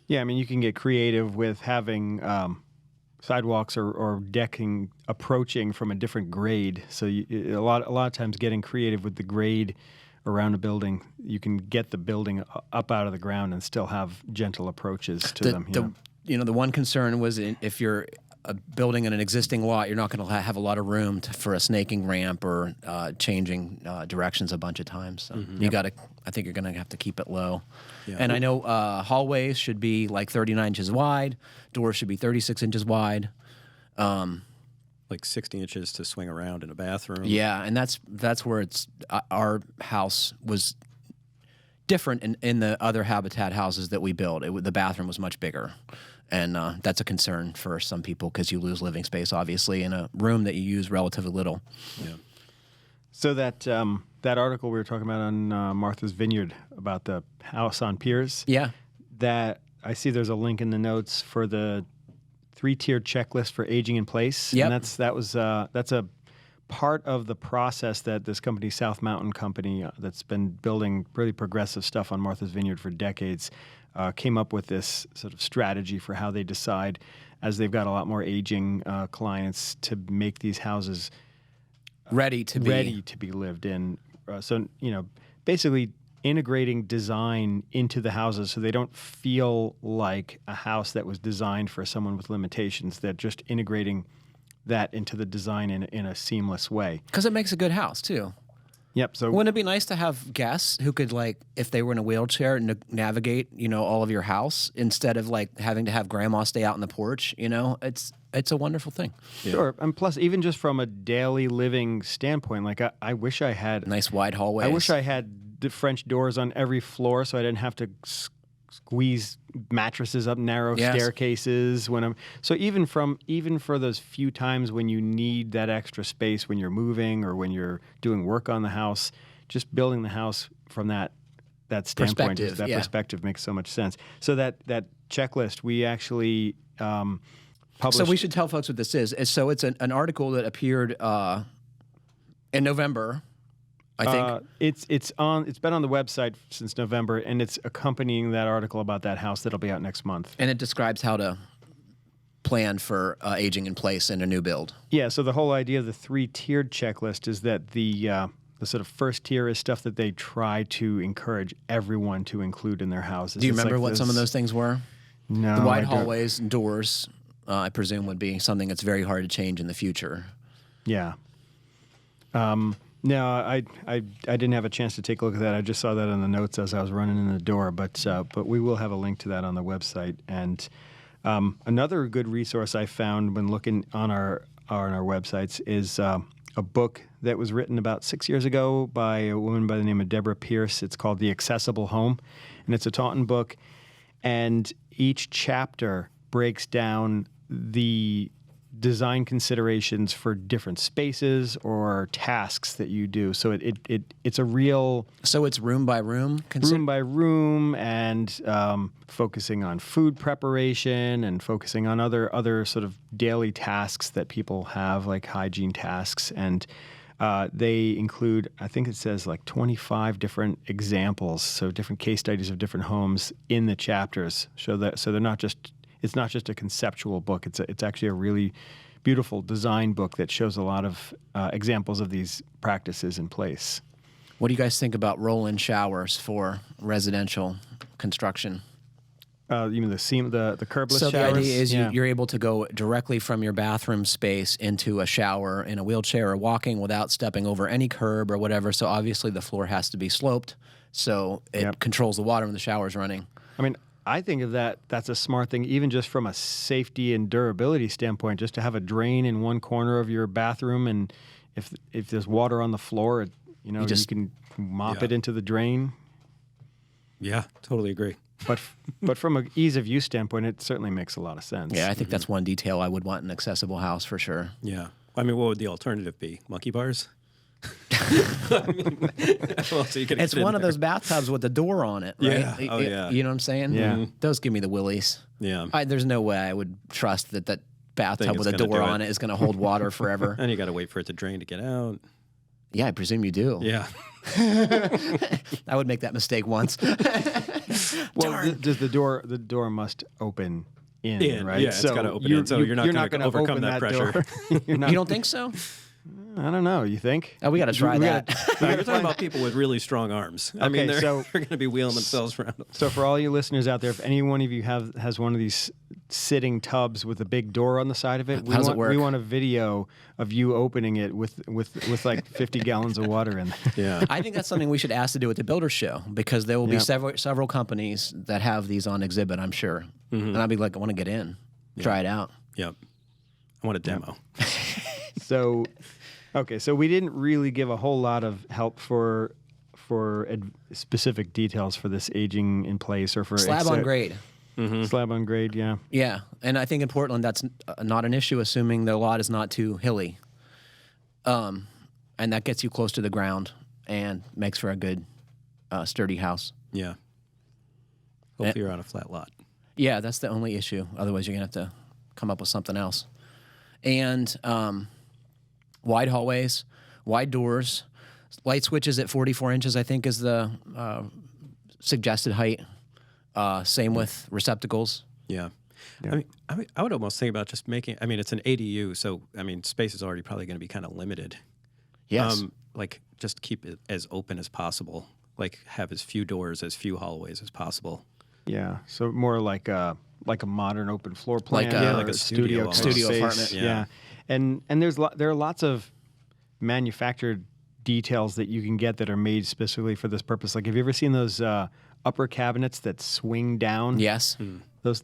Yeah, I mean, you can get creative with having sidewalks or decking approaching from a different grade. So a lot of times getting creative with the grade around a building, you can get the building up out of the ground and still have gentle approaches to them. The one concern was if you're building in an existing lot, you're not going to have a lot of room for a snaking ramp or changing directions a bunch of times. So I think you're going to have to keep it low. Yeah. And I know hallways should be like 39 inches wide. Doors should be 36 inches wide. Like 60 inches to swing around in a bathroom. Yeah, and that's where it's our house was different in the other Habitat houses that we built. The bathroom was much bigger, and that's a concern for some people because you lose living space, obviously, in a room that you use relatively little. Yeah. So that article we were talking about on Martha's Vineyard about the house on piers. Yeah. That I see there's a link in the notes for the 3-tiered checklist for aging in place. Yep. And that's a part of the process that this company, South Mountain Company, that's been building really progressive stuff on Martha's Vineyard for decades, came up with this sort of strategy for how they decide, as they've got a lot more aging clients, to make these houses ready to be lived in. Basically integrating design into the houses so they don't feel like a house that was designed for someone with limitations. They're just integrating that into the design in a seamless way. Because it makes a good house, too. Yep. So Wouldn't it be nice to have guests who could, like, if they were in a wheelchair, navigate, all of your house instead of like having to have grandma stay out on the porch? It's a wonderful thing. Sure. And plus, even just from a daily living standpoint, like I wish I had Nice wide hallways. I wish I had the French doors on every floor so I didn't have to squeeze mattresses up narrow staircases when I'm so even for those few times when you need that extra space when you're moving or when you're doing work on the house, just building the house from that standpoint, perspective makes so much sense. So that checklist we actually published. So we should tell folks what this is. So it's an article that appeared in November, I think. It's been on the website since November, and it's accompanying that article about that house that'll be out next month. And it describes how to plan for aging in place in a new build. Yeah. So the whole idea of the 3-tiered checklist is that the sort of first tier is stuff that they try to encourage everyone to include in their houses. Do you remember what some of those things were? No. The wide hallways and doors, I presume, would be something that's very hard to change in the future. Yeah. No, I didn't have a chance to take a look at that. I just saw that in the notes as I was running in the door. But we will have a link to that on the website. And another good resource I found when looking on our websites is a book that was written about 6 years ago by a woman by the name of Deborah Pierce. It's called The Accessible Home, and it's a Taunton book. And each chapter breaks down the design considerations for different spaces or tasks that you do. So it's a real... So it's room by room? Room by room, and focusing on food preparation and focusing on other sort of daily tasks that people have, like hygiene tasks. And they include, I think it says like 25 different examples, so different case studies of different homes in the chapters. So they're not just... It's not just a conceptual book. It's actually a really beautiful design book that shows a lot of examples of these practices in place. What do you guys think about roll-in showers for residential construction? You mean the curbless so showers? So the idea is you're able to go directly from your bathroom space into a shower in a wheelchair or walking without stepping over any curb or whatever. So obviously the floor has to be sloped, so it controls the water when the shower's running. I mean, I think of that's a smart thing, even just from a safety and durability standpoint, just to have a drain in one corner of your bathroom, and if there's water on the floor, you can mop it into the drain. Yeah, totally agree. But from an ease of use standpoint, it certainly makes a lot of sense. Yeah, I think that's one detail I would want in an accessible house for sure. Yeah. I mean, what would the alternative be? Monkey bars? It's one of those bathtubs with the door on it, right? Yeah. Oh, yeah. You know what I'm saying? Yeah. Mm-hmm. Those give me the willies. Yeah. There's no way I would trust that bathtub with a door on it is going to hold water forever. And you got to wait for it to drain to get out. Yeah, I presume you do. Yeah. I would make that mistake once. Well, does the door must open in, right? Yeah, it's got to open in, so you're not going to overcome that pressure. You don't think so? I don't know. You think? Oh, we got to try that. You're talking about people with really strong arms. I mean, they're going to be wheeling themselves around. So for all you listeners out there, if any one of you has one of these sitting tubs with a big door on the side of it, How does it work? We want a video of you opening it with like 50 gallons of water in there. Yeah. I think that's something we should ask to do at the Builder Show, because there will be several companies that have these on exhibit, I'm sure. Mm-hmm. And I'd be like, I want to get in, try it out. Yep. I want a demo. So... Okay, so we didn't really give a whole lot of help for specific details for this aging in place or for slab on grade. Mm-hmm. Slab on grade, yeah. Yeah, and I think in Portland that's not an issue, assuming the lot is not too hilly, and that gets you close to the ground and makes for a good, sturdy house. Yeah. Hopefully you're on a flat lot. Yeah, that's the only issue. Otherwise, you're gonna have to come up with something else. And wide hallways, wide doors, light switches at 44 inches, I think, is the suggested height. Same with receptacles. Yeah. I mean, I would almost think about just making, I mean, it's an ADU, so, I mean, space is already probably going to be kind of limited. Yes. Like, just keep it as open as possible. Like, have as few doors, as few hallways as possible. Yeah. So more like a modern open floor plan, like a studio space. apartment. Yeah. And there are lots of manufactured details that you can get that are made specifically for this purpose. Like, have you ever seen those upper cabinets that swing down? Yes.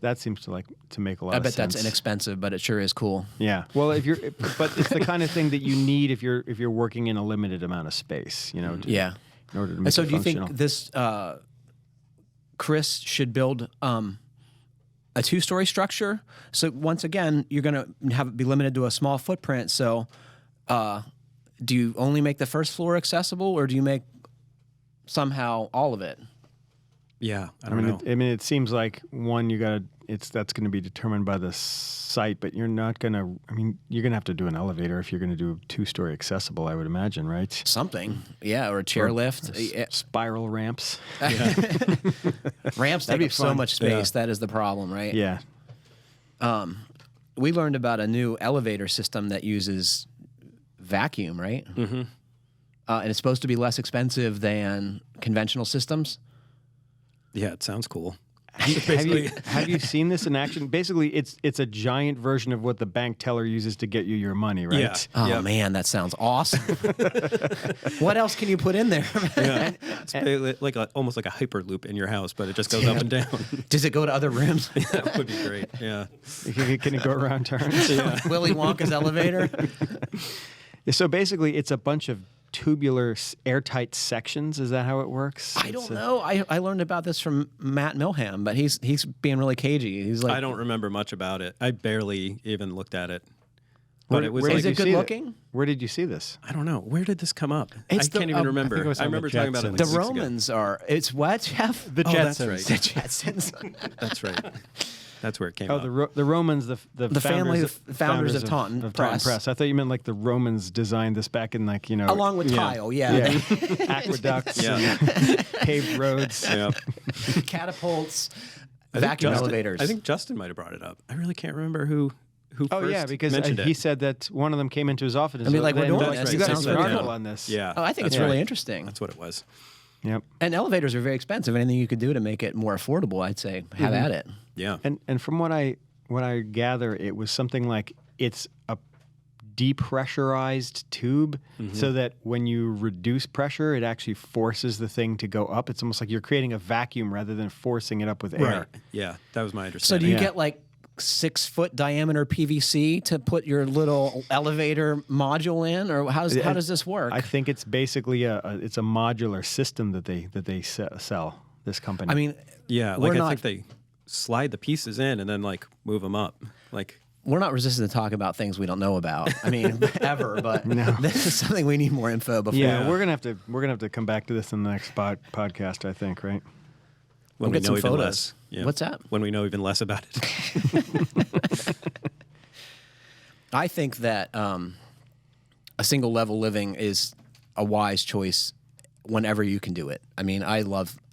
That seems to make a lot I of bet sense. that's inexpensive, but it sure is cool. Yeah. Well, but it's the kind of thing that you need if you're working in a limited amount of space, you know. Yeah. In order to make And so it do you functional. think this Chris should build a 2-story structure? So once again, you're going to have it be limited to a small footprint. So do you only make the first floor accessible, or do you make somehow all of it? Yeah, I don't know. It seems like one that's going to be determined by the site, but you're not going to. I mean, you're going to have to do an elevator if you're going to do a 2-story accessible. I would imagine, right? Something, yeah, or a chairlift, Spiral ramps. ramps take be up so fun. much space. That is the problem, right? Yeah. We learned about a new elevator system that uses vacuum, right? Mm-hmm. And it's supposed to be less expensive than conventional systems. Yeah, it sounds cool. Have you seen this in action? Basically, it's a giant version of what the bank teller uses to get you your money, right? Yeah. Oh man, that sounds awesome. What else can you put in there? Yeah. It's like almost like a hyperloop in your house, but it just goes up and down. Does it go to other rooms? That would be great. Yeah. Can it go around turns? Yeah. Willy Wonka's elevator? So basically, it's a bunch of tubular, airtight sections. Is that how it works? I don't know. I learned about this from Matt Milham, but he's being really cagey. He's like, I don't remember much about it. I barely even looked at it. But it was Where like, is it good looking? Where did you see this? I don't know. Where did this come up? It's I can't even remember. I think it was I on the remember talking about it Jetsons. like The 6 ago. Romans are. It's what, Jeff? The Oh, that's Jetsons. right. The Jetsons. That's right. That's where it came Oh, up. the Romans, the family founders of Taunton Press. I thought you meant like the Romans designed this back in Along with tile, yeah. aqueducts, Yeah. and paved roads. Yeah. Catapults, I think vacuum Justin- elevators. I think Justin might have brought it up. I really can't remember who Oh first yeah, because mentioned he it. said that one of them came into his office. And I mean, like, we're doing this. You It got sounds an like article that. on this. Yeah. Oh, I think it's that's really right. interesting. That's what it was. Yep. And elevators are very expensive. Anything you could do to make it more affordable, I'd say, have at it. Yeah. And from what I gather, it was something like it's a depressurized tube, so that when you reduce pressure, it actually forces the thing to go up. It's almost like you're creating a vacuum rather than forcing it up with air. Right. Yeah. That was my So understanding. do you Yeah. get like 6-foot diameter PVC to put your little elevator module in, or how does this work? I think it's basically it's a modular system that they sell. This company. I mean, Yeah. we're Like I not think they slide the pieces in and then like move them up. Like we're not resistant to talk about things we don't know about. I mean, ever, but this is something we need more info before. yeah, we're gonna have to come back to this in the next podcast. I think, right? when We'll we get know some even photos. less. Yeah. What's that? When we know even less about it. I think that a single level living is a wise choice whenever you can do it. I mean,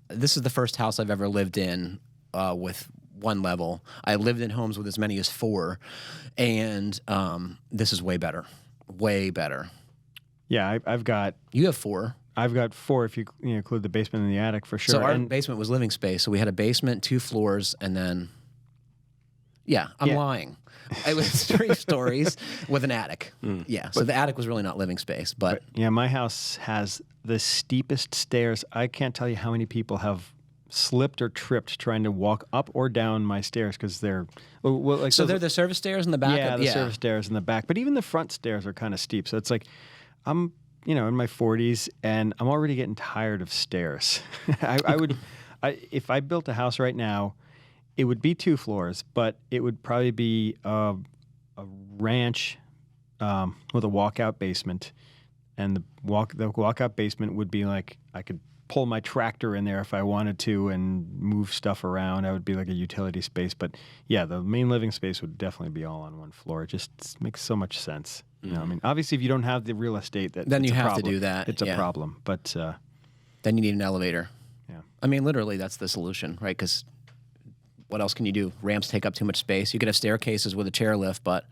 this is the first house I've ever lived in with one level. I lived in homes with as many as 4, and this is way better. Way better. Yeah, I've got You have 4. 4 if you include the basement and the attic for sure. So our And- basement was living space. So we had a basement, 2 floors, and then, I'm lying. It was 3 stories with an attic. Yeah. So the attic was really not living space, but yeah, my house has the steepest stairs. I can't tell you how many people have slipped or tripped trying to walk up or down my stairs because they're like so those- they're the service stairs in the back. yeah, the service stairs in the back, but even the front stairs are kind of steep. So it's like I'm in my 40s and I'm already getting tired of stairs. If I built a house right now, it would be 2 floors, but it would probably be a ranch with a walkout basement, and the walkout basement would be like I could pull my tractor in there if I wanted to and move stuff around. I would be like a utility space, but yeah, the main living space would definitely be all on one floor. It just makes so much sense. You know, I mean, obviously, if you don't have the real estate, Then it's you a have to problem. do that, It's a yeah. problem, but Then you need an elevator. yeah. I mean, literally, that's the solution, right? Because what else can you do? Ramps take up too much space. You could have staircases with a chairlift, but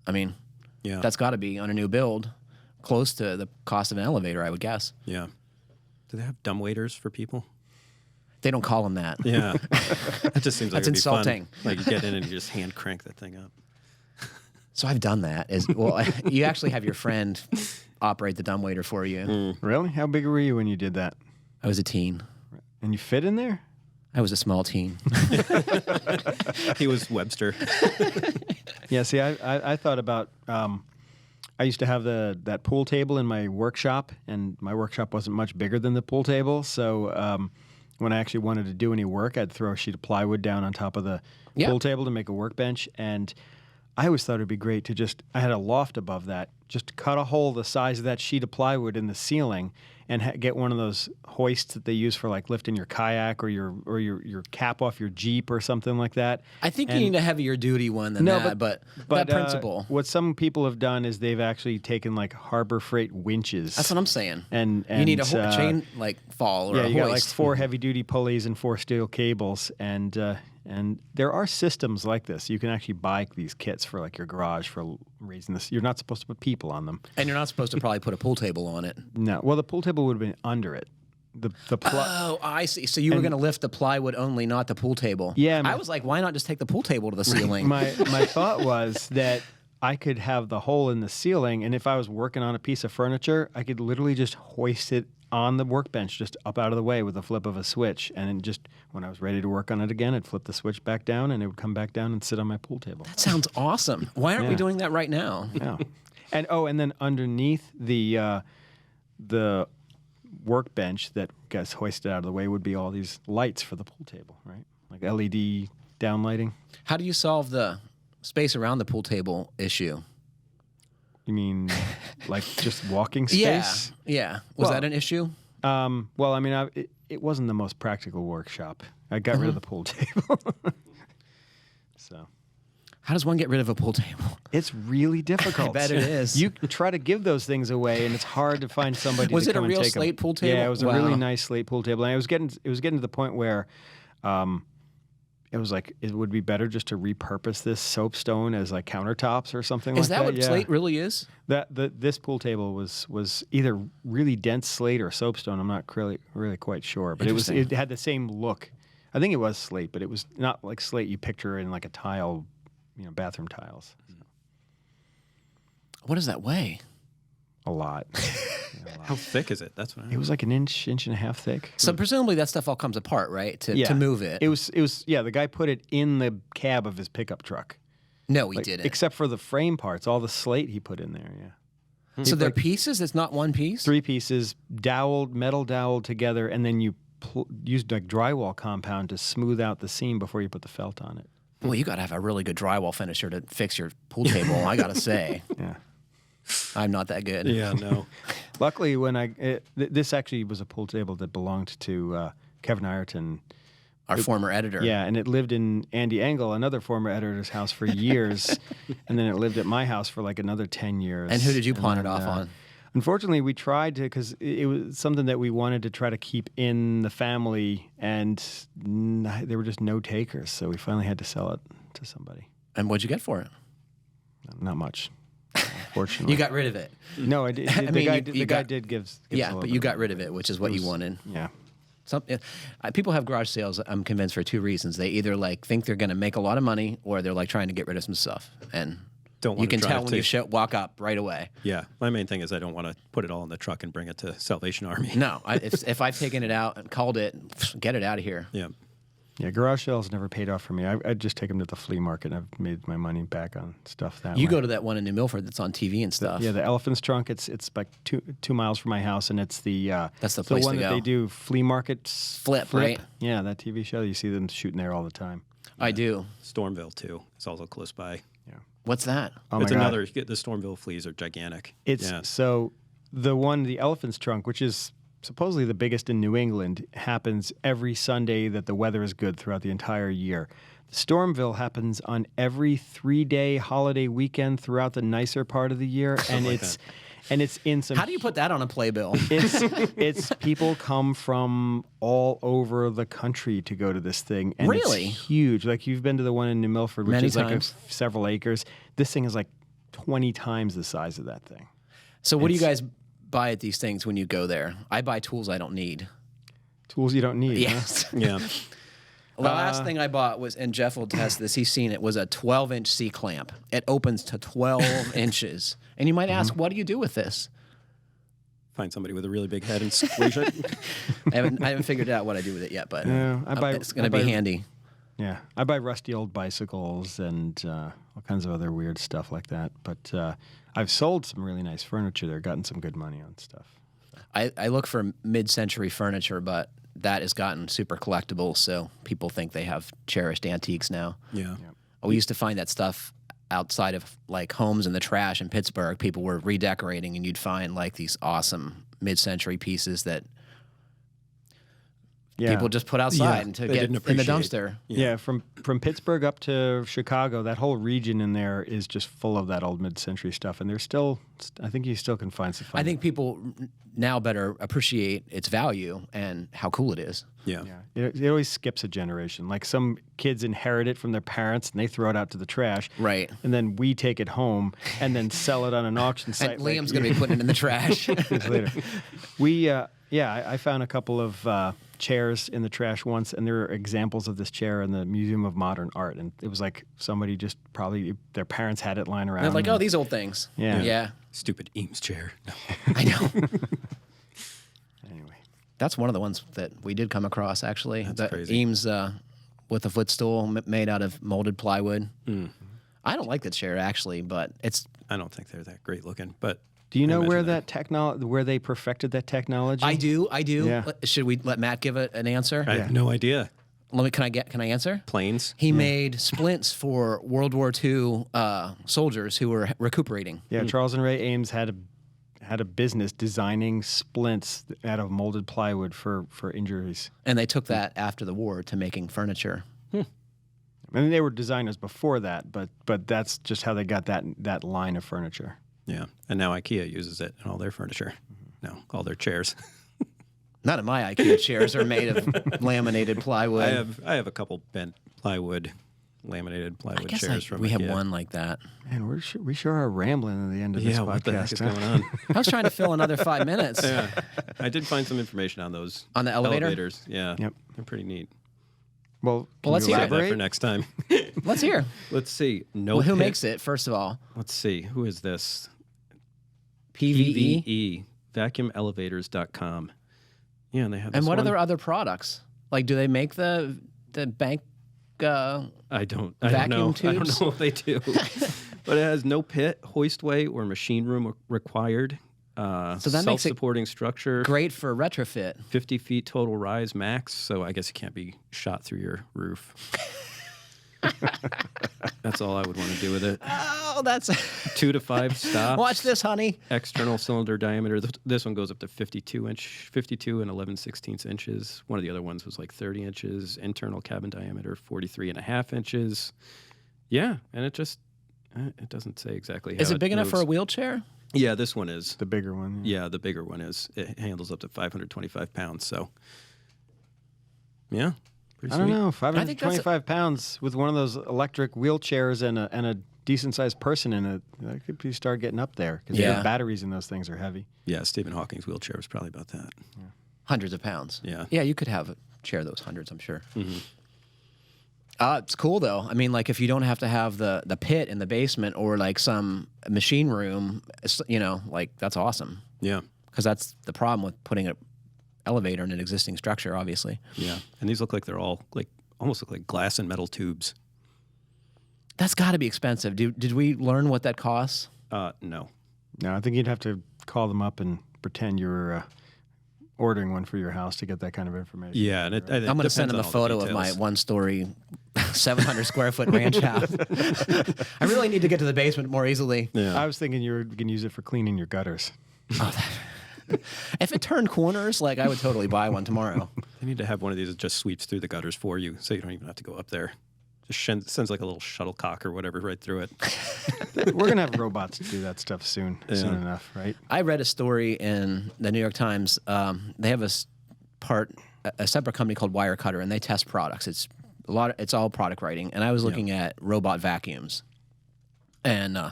I mean, Yeah. that's got to be on a new build close to the cost of an elevator, I would guess. Yeah. Do they have dumb waiters for people? They don't call them that. Yeah. That just seems like That's it'd be fun. insulting. Like you get in and you just hand crank that thing up. So I've done that. You actually have your friend operate the dumbwaiter for you. Really? How big were you when you did that? I was a teen. And you fit in there? I was a small teen. He was Webster. Yeah, see, I thought about, I used to have that pool table in my workshop, and my workshop wasn't much bigger than the pool table, so when I actually wanted to do any work, I'd throw a sheet of plywood down on top of the pool table to make a workbench, and I always thought it'd be great to I had a loft above that, just cut a hole the size of that sheet of plywood in the ceiling and get one of those hoists that they use for like lifting your kayak or your cap off your Jeep or something like that. I think you need a heavier duty one than that, but that principle. What some people have done is they've actually taken like Harbor Freight winches. That's what I'm saying. And you need a chain like fall or a hoist. You got like 4 heavy duty pulleys and 4 steel cables, and there are systems like this. You can actually buy these kits for like your garage for raising this. You're not supposed to put people on them, and you're not supposed to probably put a pool table on it. No, well, the pool table would have been under it. Oh, I see. So you were going to lift the plywood only, not the pool table. Yeah, I was like, why not just take the pool table to the ceiling? My thought was that I could have the hole in the ceiling, and if I was working on a piece of furniture, I could literally just hoist it on the workbench, just up out of the way with a flip of a switch, and then just when I was ready to work on it again, I'd flip the switch back down, and it would come back down and sit on my pool table. That sounds awesome. Why aren't we doing that right now? Yeah, and then underneath the workbench that gets hoisted out of the way would be all these lights for the pool table, right? Like LED downlighting. How do you solve the space around the pool table issue? You mean like just walking space? Yeah. Was that an issue? Well, I mean, it wasn't the most practical workshop. I got rid of the pool table. So, how does one get rid of a pool table? It's really difficult. I bet it is. You try to give those things away, and it's hard to find somebody. Was to it a come real and take slate them. pool table? Yeah, it was a really nice slate pool table, and it was getting to the point where. It was like it would be better just to repurpose this soapstone as like countertops or something like that. Is that what slate really is? This pool table was either really dense slate or soapstone. I'm not really quite sure, but it had the same look. I think it was slate, but it was not like slate you picture in like a tile, bathroom tiles. So. What does that weigh? A lot. How thick is it? That's what it was like an inch and a half thick. So presumably that stuff all comes apart, right? To move it. It was the guy put it in the cab of his pickup truck. No, he didn't. Except for the frame parts, all the slate he put in there, yeah. So they're pieces? It's not one piece? 3 pieces, metal doweled together, and then you used like drywall compound to smooth out the seam before you put the felt on it. Well, you got to have a really good drywall finisher to fix your pool table, I got to say. Yeah. I'm not that good. Yeah, no. Luckily, this actually was a pool table that belonged to Kevin Ireton. Our former editor. Yeah, and it lived in Andy Engel, another former editor's house for years, and then it lived at my house for like another 10 years. And who did you pawn it off on? Unfortunately, we tried to, because it was something that we wanted to try to keep in the family, and there were just no takers, so we finally had to sell it to somebody. And what'd you get for it? Not much. Unfortunately. You got rid of it. No, I did. The guy did give yeah, but you got rid of it, which is what you wanted. Yeah. People have garage sales, I'm convinced, for 2 reasons. They either like think they're going to make a lot of money, or they're like trying to get rid of some stuff. And you can tell when you walk up right away. Yeah. My main thing is I don't want to put it all in the truck and bring it to Salvation Army. No. If I've taken it out and called it, get it out of here. Yeah. Yeah, garage sales never paid off for me. I'd just take them to the flea market, and I've made my money back on stuff that way. You go to that one in New Milford that's on TV and stuff. The Elephant's Trunk. It's like two miles from my house, and it's that's the place one to that go. they do flea markets. Flip, right? Yeah, that TV show. You see them shooting there all the time. Yeah. I do. Stormville too. It's also close by. Yeah. What's that? Oh it's my another. God. The Stormville fleas are gigantic. So the Elephant's Trunk, which is supposedly the biggest in New England, happens every Sunday that the weather is good throughout the entire year. The Stormville happens on every 3-day holiday weekend throughout the nicer part of the year, and it's in some. How do you put that on a playbill? It's people come from all over the country to go to this thing, and really? It's huge. Like you've been to the one in New Milford, which Many is times. like several acres. This thing is like 20 times the size of that thing. So what do you guys buy at these things when you go there? I buy tools I don't need. Tools you don't need. Yes. Huh? Yeah. The last thing I bought was, and Jeff will test this, he's seen it, was a 12-inch C-clamp. It opens to 12 inches. And you might ask, what do you do with this? Find somebody with a really big head and squish it. I haven't figured out what I do with it yet, but Yeah, it's going to be handy. Yeah, I buy rusty old bicycles and all kinds of other weird stuff like that. But I've sold some really nice furniture there, gotten some good money on stuff. I look for mid-century furniture, but that has gotten super collectible, so people think they have cherished antiques now. Yeah. We used to find that stuff outside of like homes in the trash in Pittsburgh. People were redecorating, and you'd find like these awesome mid-century pieces that people just put outside to get in the dumpster. Yeah, from Pittsburgh up to Chicago, that whole region in there is just full of that old mid-century stuff. And there's still, I think you still can find some. I think people now better appreciate its value and how cool it is. Yeah. It always skips a generation. Like some kids inherit it from their parents and they throw it out to the trash. Right. And then we take it home and then sell it on an auction site. And Liam's going to be putting it in the trash. Later. I found a couple of chairs in the trash once, and there are examples of this chair in the Museum of Modern Art. And it was like somebody just probably, their parents had it lying around. They're like, oh, these old things. Yeah. Stupid Eames chair. No. I know. Anyway. That's one of the ones that we did come across, actually. That's crazy. Eames with a footstool made out of molded plywood. Mm. I don't like the chair, actually, but it's... I don't think they're that great looking, but... Do you know where that where they perfected that technology? I do. Yeah. Should we let Matt give an answer? I have no idea. Can I answer? Planes. He made splints for World War II soldiers who were recuperating. Yeah, Charles and Ray Ames had a business designing splints out of molded plywood for injuries. And they took that after the war to making furniture. I mean, they were designers before that, but that's just how they got that line of furniture. Yeah, and now IKEA uses it in all their furniture. No, all their chairs. None of my IKEA chairs are made of laminated plywood. I have a couple bent plywood, laminated plywood chairs from we IKEA. have one like that. Man, we sure are rambling at the end of this podcast. What the heck is going on? I was trying to fill another 5 minutes. Yeah, I did find some information on those. On the elevators. Yeah, Yep. They're pretty neat. Well, let's hear Save it. that for next time. Let's hear. Let's see. Who makes it, first of all? Let's see. Who is this? PVE? vacuumelevators.com. Yeah, and they have this And what one. are their other products? Like, do they make the bank I don't vacuum know. tubes? I don't know if they do. But it has no pit, hoistway, or machine room required. So that makes it self-supporting structure. great for retrofit? 50 feet total rise max, so I guess it can't be shot through your roof. That's all I would want to do with it. Oh, that's 2 to 5 stops. Watch this, honey. External cylinder diameter. This one goes up to 52 and 11/16 inches. One of the other ones was like 30 inches. Internal cabin diameter 43.5 inches. Yeah, and it doesn't say exactly how Is it big enough moves. for a wheelchair? Yeah, this one is. the bigger one. Yeah, the bigger one is. It handles up to 525 pounds. So, yeah, pretty I don't sweet. know, I think that's 525 pounds with one of those electric wheelchairs and a decent sized person in it. That could be start getting up there because Yeah. the batteries in those things are heavy. Yeah, Stephen Hawking's wheelchair was probably about that. Hundreds of pounds. Yeah. Yeah, you could have a chair those hundreds, I'm sure. Mm-hmm. It's cool, though. I mean, like, if you don't have to have the pit in the basement or, like, some machine room, like, that's awesome. Yeah, Because that's the problem with putting an elevator in an existing structure, obviously. yeah. And these look like they're all almost look like glass and metal tubes. That's got to be expensive. Did we learn what that costs? No. No, I think you'd have to call them up and pretend you were ordering one for your house to get that kind of information. Yeah, and I'm going to send them a photo of my one-story, 700-square-foot ranch house. I really need to get to the basement more easily. Yeah. I was thinking you were going to use it for cleaning your gutters. If it turned corners, like, I would totally buy one tomorrow. They need to have one of these that just sweeps through the gutters for you, so you don't even have to go up there. Just sends like a little shuttlecock or whatever right through it. We're going to have robots do that stuff soon enough, right? I read a story in the New York Times. They have a separate company called Wirecutter, and they test products. It's all product writing. And I was looking at robot vacuums, and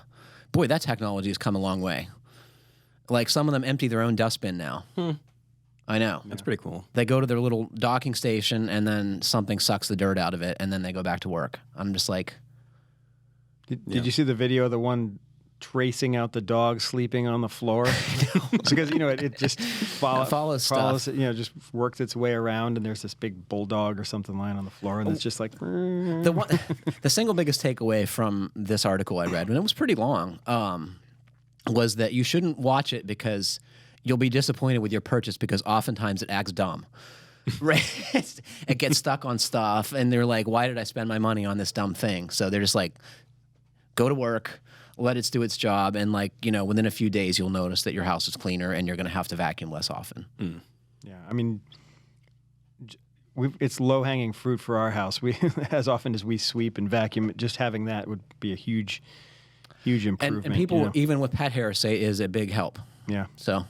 boy, that technology has come a long way. Like, some of them empty their own dustbin now. I know. That's pretty cool. They go to their little docking station, and then something sucks the dirt out of it, and then they go back to work. I'm just like, Did you see the video of the one tracing out the dog sleeping on the floor. Because, it just follows stuff. Just works its way around, and there's this big bulldog or something lying on the floor, and it's just like... The single biggest takeaway from this article I read, and it was pretty long, was that you shouldn't watch it because you'll be disappointed with your purchase because oftentimes it acts dumb. Right? It gets stuck on stuff, and they're like, why did I spend my money on this dumb thing? So they're just like, go to work, let it do its job, and within a few days you'll notice that your house is cleaner and you're going to have to vacuum less often. Mm. Yeah, I mean, it's low-hanging fruit for our house. We, as often as we sweep and vacuum, just having that would be a huge improvement. And people, even with pet hair, say is a big help. Yeah. So...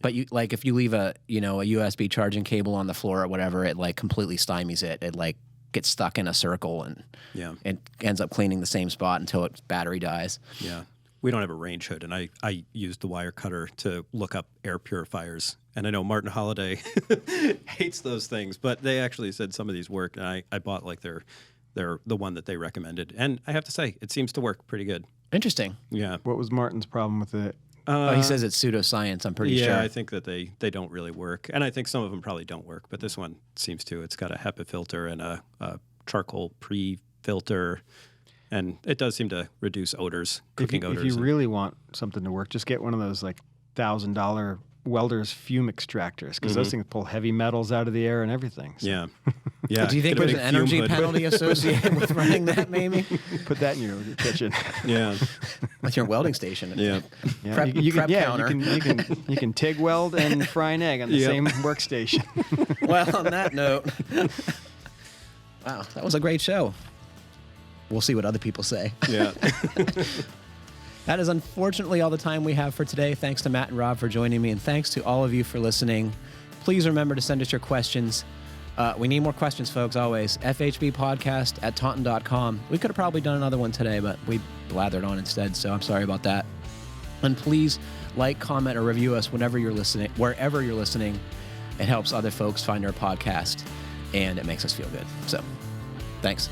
But if you leave a USB charging cable on the floor or whatever, it completely stymies it. It gets stuck in a circle and it ends up cleaning the same spot until its battery dies. Yeah. We don't have a range hood, and I used the wire cutter to look up air purifiers. And I know Martin Holliday hates those things, but they actually said some of these work, and I bought they're the one that they recommended. And I have to say, it seems to work pretty good. Interesting. Yeah. What was Martin's problem with it? He says it's pseudoscience, I'm pretty sure. Yeah, I think that they don't really work. And I think some of them probably don't work, but this one seems to. It's got a HEPA filter and a charcoal pre-filter, and it does seem to reduce odors, cooking odors. If you really want something to work, just get one of those $1,000 welder's fume extractors, because those things pull heavy metals out of the air and everything. So. Yeah. Yeah. Do you think there's an energy penalty associated with running that, maybe? Put that in your kitchen. Yeah. With your welding station. Yeah. Prep counter. You can TIG weld and fry an egg on the same workstation. Well, on that note, wow, that was a great show. We'll see what other people say. Yeah. That is unfortunately all the time we have for today. Thanks to Matt and Rob for joining me, and thanks to all of you for listening. Please remember to send us your questions. We need more questions, folks, always. FHBpodcast@taunton.com. We could have probably done another one today, but we blathered on instead, so I'm sorry about that. And please comment, or review us wherever you're listening. It helps other folks find our podcast, and it makes us feel good. So, thanks.